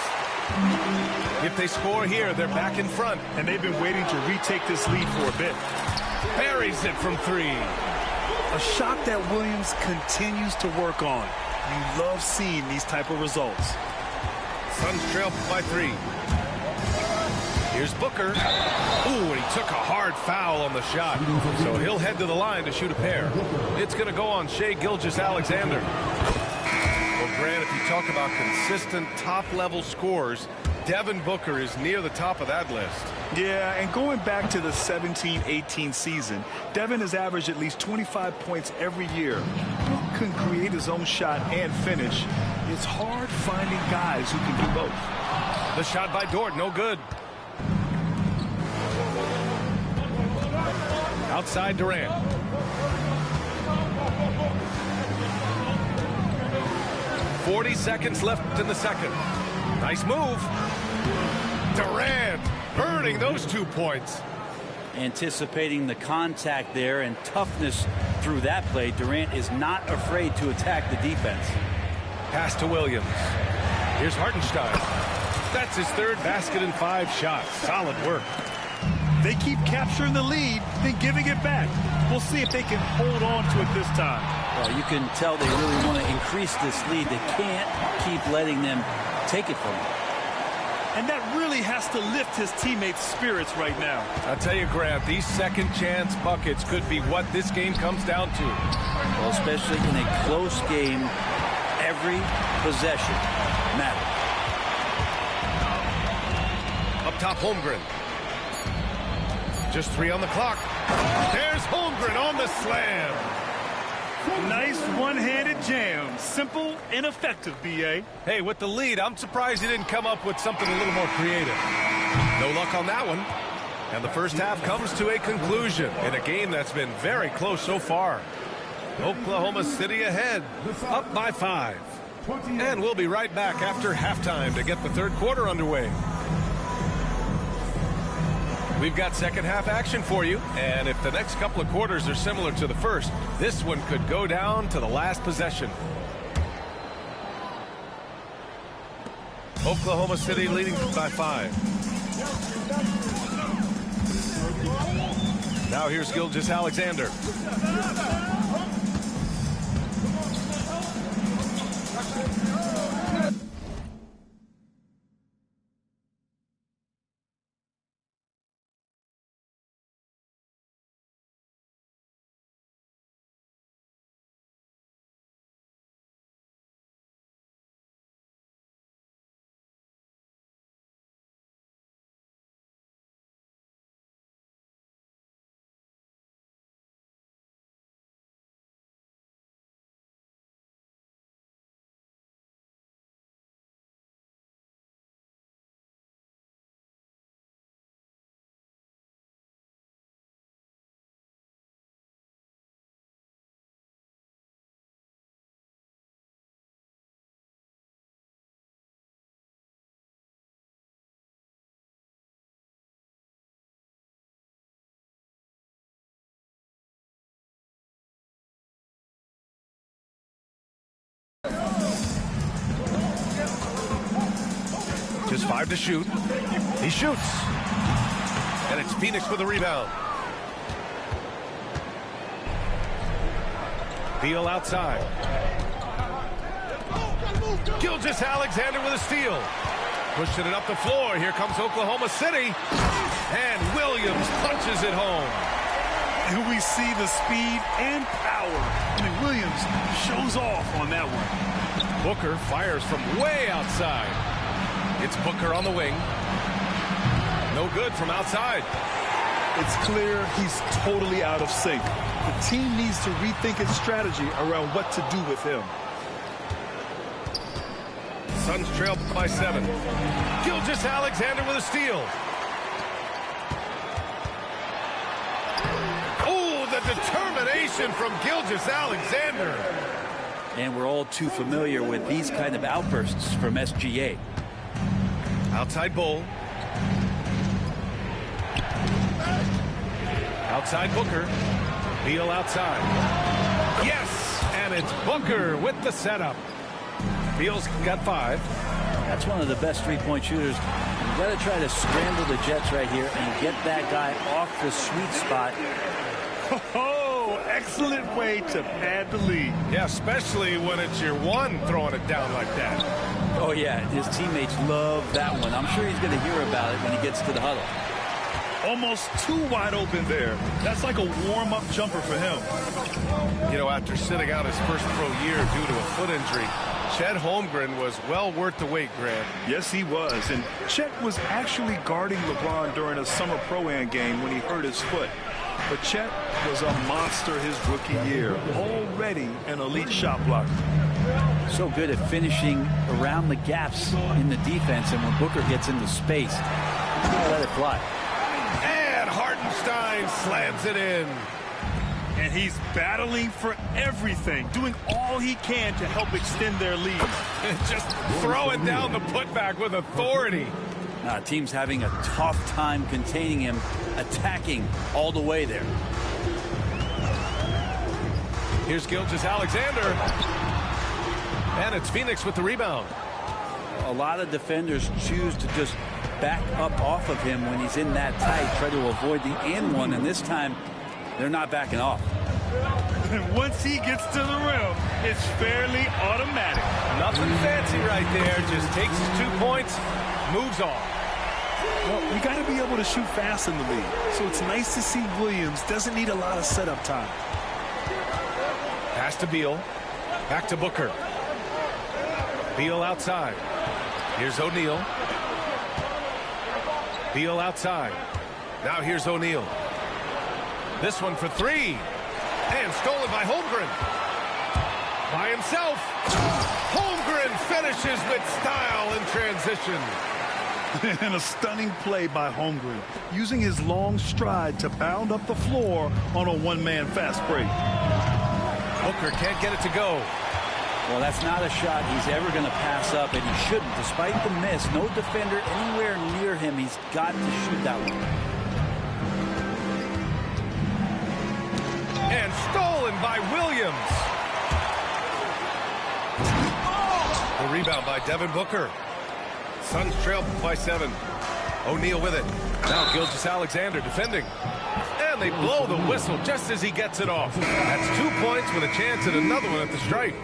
C: If they score here, they're back in front.
D: And they've been waiting to retake this lead for a bit.
C: Buries it from three.
D: A shot that Williams continues to work on. You love seeing these type of results.
C: Suns trail by 3. Here's Booker. Ooh, and he took a hard foul on the shot. So he'll head to the line to shoot a pair. It's going to go on Shai Gilgeous-Alexander. Well, Grant, if you talk about consistent top-level scores, Devin Booker is near the top of that list.
D: Yeah, and going back to the 17-18 season, Devin has averaged at least 25 points every year. Book can create his own shot and finish. It's hard finding guys who can do both.
C: The shot by Dort, no good. Outside Durant. "40 seconds left in the second. Nice move. Durant earning those 2 points.
F: Anticipating the contact there and toughness through that play, Durant is not afraid to attack the defense.
C: Pass to Williams. Here's Hartenstein. That's his third basket in 5 shots. Solid work.
D: They keep capturing the lead, then giving it back. We'll see if they can hold on to it this time.
F: Well, you can tell they really want to increase this lead. They can't keep letting them take it from them.
D: And that really has to lift his teammates' spirits right now.
C: I'll tell you, Grant, these second chance buckets could be what this game comes down to.
F: Well, especially in a close game, every possession matters.
C: Up top, Holmgren. Just 3 on the clock. There's Holmgren on the slam.
D: Nice one-handed jam. Simple and effective, B.A.
C: Hey, with the lead, I'm surprised he didn't come up with something a little more creative. No luck on that one. And the first half comes to a conclusion in a game that's been very close so far. Oklahoma City ahead, up by 5. And we'll be right back after halftime to get the third quarter underway. We've got second half action for you, and if the next couple of quarters are similar to the first, this one could go down to the last possession. Oklahoma City leading by 5. Now here's Gilgeous-Alexander. Just 5 to shoot. He shoots. And it's Phoenix with a rebound. Beal outside. Gilgeous-Alexander with a steal. Pushing it up the floor. Here comes Oklahoma City. And Williams punches it home.
D: And we see the speed and power. I mean, Williams shows off on that one.
C: Booker fires from way outside. It's Booker on the wing. No good from outside.
D: It's clear he's totally out of sync. The team needs to rethink its strategy around what to do with him.
C: Suns trail by 7. Gilgeous-Alexander with a steal. determination from Gilgeous-Alexander.
F: And we're all too familiar with these kind of outbursts from SGA.
C: Outside Bull. Outside Booker. Beal outside. Yes! And it's Booker with the setup. Beal's got 5.
F: That's one of the best three-point shooters. You've got to try to scramble the Jets right here and get that guy off the sweet spot.
D: Oh, excellent way to pad the lead.
C: Yeah, especially when it's your one throwing it down like that.
F: Oh, yeah, his teammates love that one. I'm sure he's going to hear about it when he gets to the huddle.
D: Almost too wide open there. That's like a warm-up jumper for him.
C: You know, after sitting out his first pro year due to a foot injury, Chet Holmgren was well worth the wait, Grant.
D: Yes, he was. And Chet was actually guarding LeBron during a summer Pro-Am game when he hurt his foot. But Chet was a monster his rookie year, already an elite shot blocker.
F: So good at finishing around the gaps in the defense, and when Booker gets into space, let it fly.
C: And Hartenstein slams it in.
D: And he's battling for everything, doing all he can to help extend their lead.
C: Just throwing down the putback with authority.
F: Team's having a tough time containing him, attacking all the way there.
C: Here's Gilgeous-Alexander. And it's Phoenix with the rebound.
F: A lot of defenders choose to just back up off of him when he's in that tight, try to avoid the and one, and this time they're not backing off.
D: And once he gets to the rim, it's fairly automatic.
C: Nothing fancy right there. Just takes his 2 points, moves on.
D: Well, you got to be able to shoot fast in the league. So it's nice to see Williams doesn't need a lot of setup time.
C: Pass to Beal. Back to Booker. Beal outside. Here's O'Neal. Beal outside. Now here's O'Neal. This one for 3. And stolen by Holmgren. By himself. Holmgren finishes with style in transition.
D: And a stunning play by Holmgren, using his long stride to bound up the floor on a one-man fast break.
C: Booker can't get it to go.
F: Well, that's not a shot he's ever going to pass up, and he shouldn't. Despite the miss, no defender anywhere near him. He's got to shoot that one.
C: And stolen by Williams. The rebound by Devin Booker. Suns trail by 7. O'Neal with it. Now Gilgeous-Alexander defending. And they blow the whistle just as he gets it off. That's 2 points with a chance at another one at the stripe.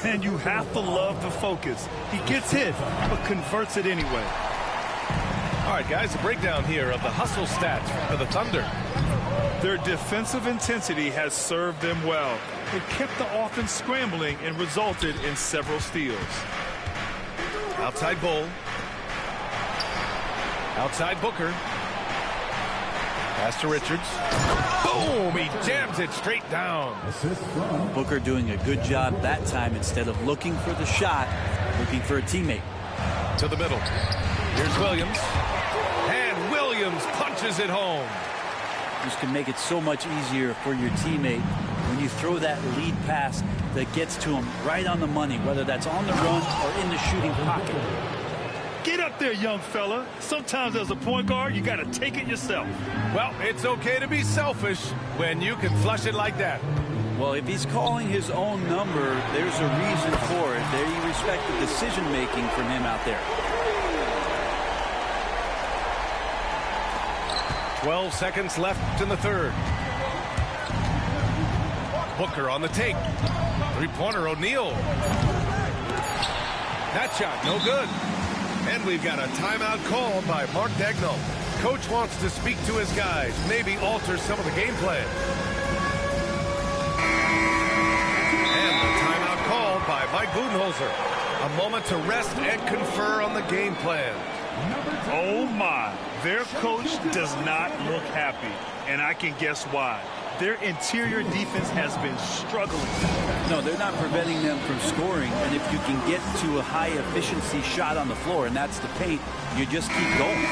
D: And you have to love the focus. He gets hit, but converts it anyway.
C: All right, guys, a breakdown here of the hustle stats for the Thunder.
D: Their defensive intensity has served them well. It kept the offense scrambling and resulted in several steals.
C: Outside Bull. Outside Booker. Pass to Richards. Boom! He jams it straight down.
F: Booker doing a good job that time. Instead of looking for the shot, looking for a teammate.
C: To the middle. Here's Williams. And Williams punches it home.
F: This can make it so much easier for your teammate when you throw that lead pass that gets to him right on the money, whether that's on the run or in the shooting pocket.
D: Get up there, young fella. Sometimes as a point guard, you got to take it yourself.
C: Well, it's okay to be selfish when you can flush it like that.
F: Well, if he's calling his own number, there's a reason for it. There you respect the decision-making from him out there.
C: 12 seconds left in the third. Booker on the take. Three-pointer, O'Neal. That shot, no good. And we've got a timeout called by Mark Daigneault. Coach wants to speak to his guys, maybe alter some of the game plan. And the timeout called by Mike Budenholzer. A moment to rest and confer on the game plan.
D: Oh my, their coach does not look happy, and I can guess why. Their interior defense has been struggling.
F: No, they're not preventing them from scoring, and if you can get to a high efficiency shot on the floor, and that's the paint, you just keep going.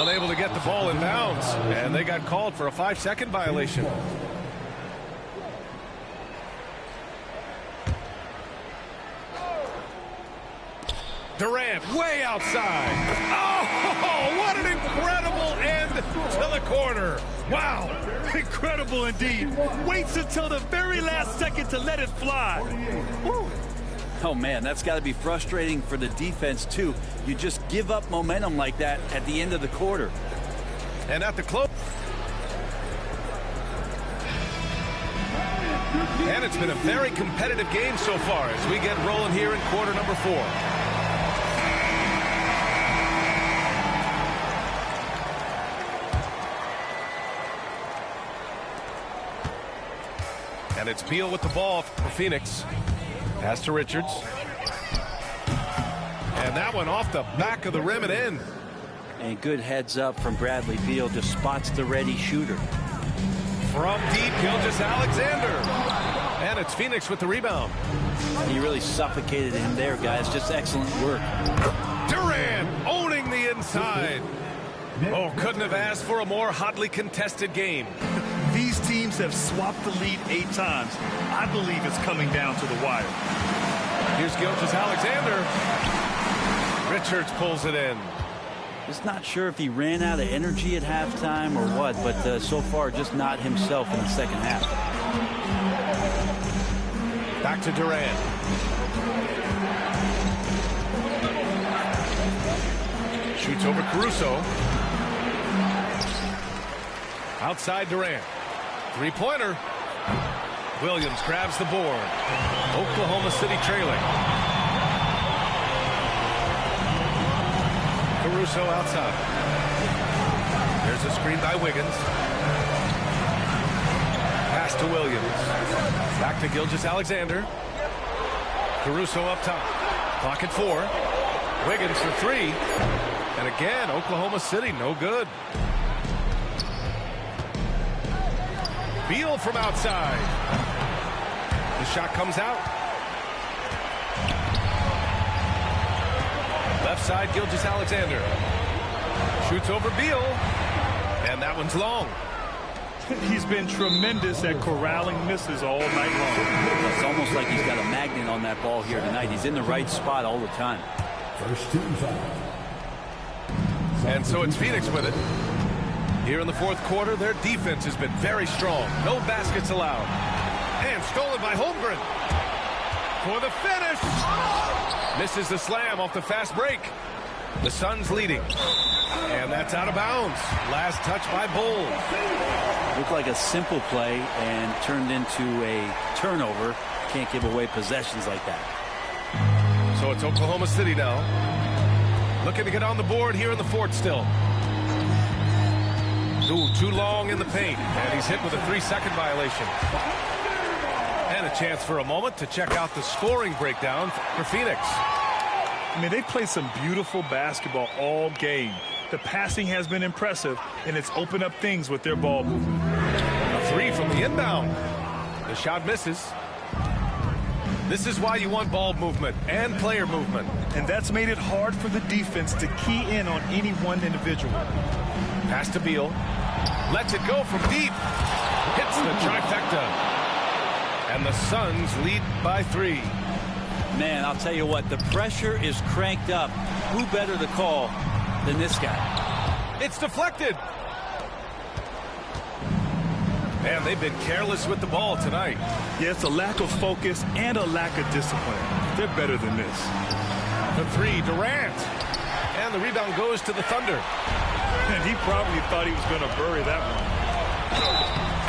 C: Unable to get the ball in bounds, and they got called for a 5-second violation. Durant way outside. Oh, what an incredible end to the corner.
D: Wow, incredible indeed. Waits until the very last second to let it fly. Woo.
F: Oh, man, that's got to be frustrating for the defense, too. You just give up momentum like that at the end of the quarter.
C: And at the close. And it's been a very competitive game so far as we get rolling here in quarter number 4. And it's Beal with the ball for Phoenix. Pass to Richards. And that one off the back of the rim and in.
F: And good heads up from Bradley Beal. Just spots the ready shooter.
C: From deep, Gilgeous-Alexander. And it's Phoenix with the rebound.
F: He really suffocated him there, guys. Just excellent work.
C: Durant owning the inside. Oh, couldn't have asked for a more hotly contested game.
D: These teams have swapped the lead 8 times. I believe it's coming down to the wire.
C: Here's Gilgeous-Alexander. Richards pulls it in.
F: Just not sure if he ran out of energy at halftime or what, but so far just not himself in the second half.
C: Back to Durant. Shoots over Caruso. Outside Durant. Three-pointer. Williams grabs the board. Oklahoma City trailing. Caruso outside. There's a screen by Wiggins. Pass to Williams. Back to Gilgeous-Alexander. Caruso up top. Clock at 4. Wiggins for 3. And again, Oklahoma City no good. Beal from outside. The shot comes out. Left side, Gilgeous-Alexander. Shoots over Beal. And that one's long.
D: He's been tremendous at corralling misses all night long.
F: It's almost like he's got a magnet on that ball here tonight. He's in the right spot all the time.
G: First team foul.
C: And so it's Phoenix with it. Here in the fourth quarter, their defense has been very strong. No baskets allowed. And stolen by Holmgren. For the finish. Misses the slam off the fast break. The Suns leading. And that's out of bounds. Last touch by Bulls.
F: Looked like a simple play and turned into a turnover. Can't give away possessions like that.
C: So it's Oklahoma City now. Looking to get on the board here in the fourth still. Ooh, too long in the paint. And he's hit with a 3-second violation. And a chance for a moment to check out the scoring breakdown for Phoenix.
D: I mean, they played some beautiful basketball all game. The passing has been impressive, and it's opened up things with their ball movement.
C: A 3 from the inbound. The shot misses. This is why you want ball movement and player movement.
D: And that's made it hard for the defense to key in on any one individual.
C: Pass to Beal. Lets it go from deep. Hits the trifecta. And the Suns lead by 3.
F: Man, I'll tell you what, the pressure is cranked up. Who better to call than this guy?
C: It's deflected. Man, they've been careless with the ball tonight.
D: Yeah, it's a lack of focus and a lack of discipline. They're better than this.
C: The 3, Durant. And the rebound goes to the Thunder.
D: And he probably thought he was going to bury that one.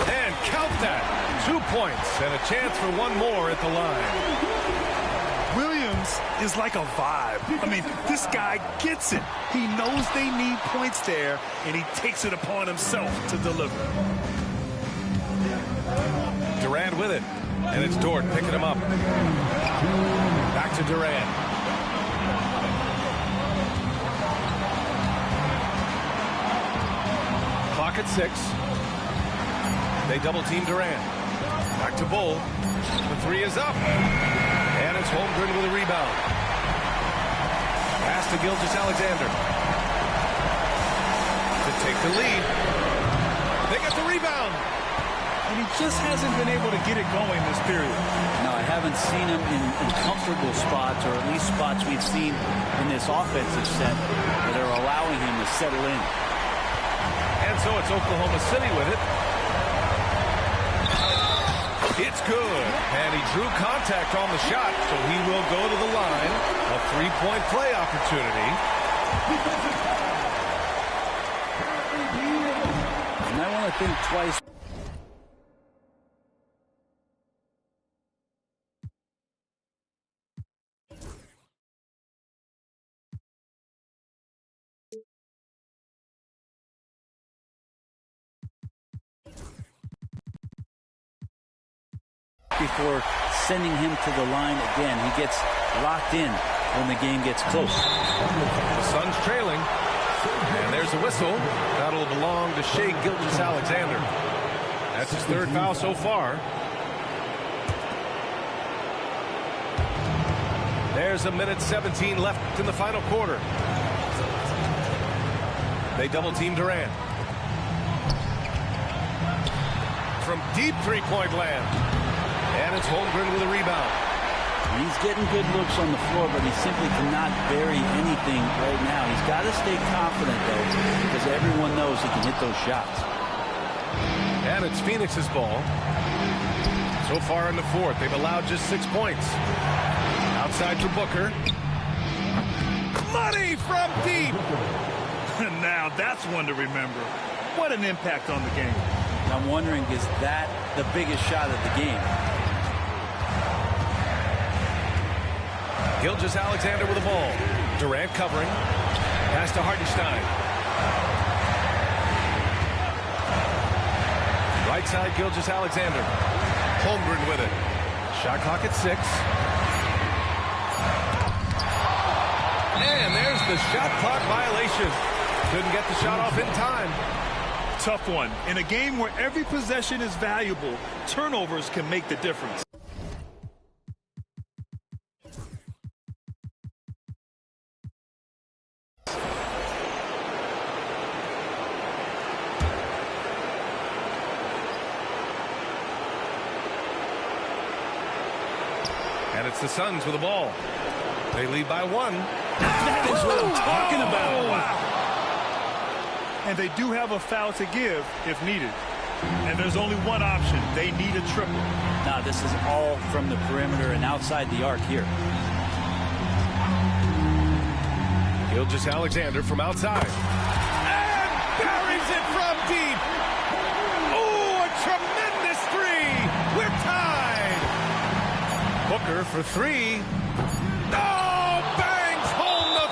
C: And count that. 2 points and a chance for one more at the line.
D: Williams is like a vibe. I mean, this guy gets it. He knows they need points there, and he takes it upon himself to deliver.
C: Durant with it. And it's Dort picking him up. Back to Durant. Clock at 6. They double team Durant. Back to Bull. The 3 is up. And it's Holmgren with a rebound. Pass to Gilgeous-Alexander. to lead. They get the rebound.
D: And he just hasn't been able to get it going this period.
F: No, I haven't seen him in comfortable spots, or at least spots we've seen in this offensive set that are allowing him to settle in.
C: And so it's Oklahoma City with it. It's good. And he drew contact on the shot, so he will go to the line. A three-point play opportunity.
F: And I want to think twice. Before sending him to the line again. He gets locked in when the game gets close.
C: The Suns trailing. And there's a whistle. That'll belong to Shai Gilgeous-Alexander. That's his third foul so far. There's a minute 17 left in the final quarter. They double team Durant. From deep three-point land. And it's Holmgren with a rebound.
F: He's getting good looks on the floor, but he simply cannot bury anything right now. He's got to stay confident, though, because everyone knows he can hit those shots.
C: And it's Phoenix's ball. So far in the fourth, they've allowed just 6 points. Outside for Booker. Money from deep.
D: Now that's one to remember. What an impact on the game.
F: I'm wondering, is that the biggest shot of the game?
C: Gilgeous-Alexander with the ball. Durant covering. Pass to Hartenstein. Right side, Gilgeous-Alexander. Holmgren with it. Shot clock at 6. And there's the shot clock violation. Couldn't get the shot off in time.
D: Tough one. In a game where every possession is valuable, turnovers can make the difference.
C: And it's the Suns with the ball. They lead by 1.
D: That is what I'm talking about. Wow. And they do have a foul to give if needed. And there's only one option. They need a triple.
F: Now, this is all from the perimeter and outside the arc here.
C: Gilgeous-Alexander from outside. And buries it from deep. Oh, a tremendous three. We're tied. Booker for 3. Oh, bangs home the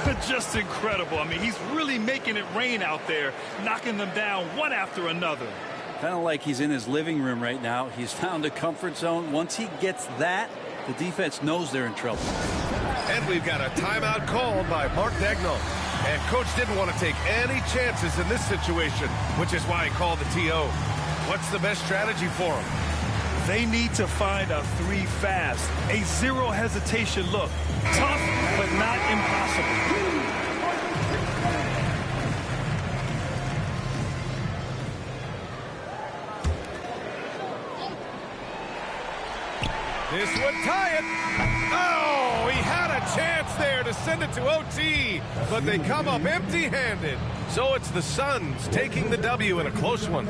C: 3.
D: Just incredible. I mean, he's really making it rain out there, knocking them down one after another.
F: Kind of like he's in his living room right now. He's found a comfort zone. Once he gets that, the defense knows they're in trouble.
C: And we've got a timeout called by Mark Daigneault. And Coach didn't want to take any chances in this situation, which is why he called the TO. What's the best strategy for him?
D: They need to find a 3 fast, a zero hesitation look. Tough, but not impossible.
C: This would tie it. Oh, he had a chance there to send it to OT, but they come up empty-handed. So it's the Suns taking the W in a close one.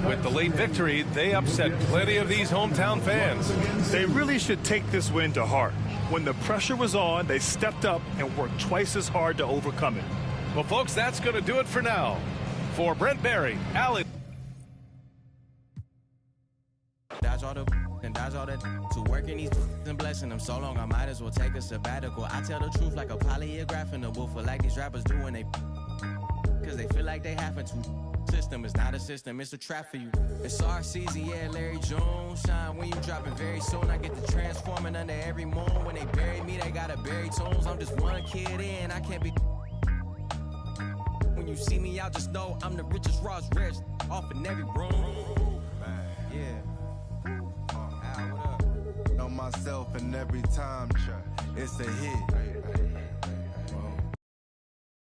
C: With the late victory, they upset plenty of these hometown fans.
D: They really should take this win to heart. When the pressure was on, they stepped up and worked twice as hard to overcome it.
C: Well, folks, that's going to do it for now. For Brent Barry, Allie.
K: Dodge all the and dodge all that to working these and blessing them so long I might as well take a sabbatical. I tell the truth like a polygraph in the booth, like these rappers do when they because they feel like they happen to. System is not a system, it's a trap for you. It's our season, yeah, Larry Jones shine when you drop it very soon. I get the transforming under every moon. When they bury me, they gotta bury tones. I'm just one kid in, I can't be. When you see me out, just know I'm the richest Ross rich off in every room. Yeah.
L: Know myself and every time it's a hit.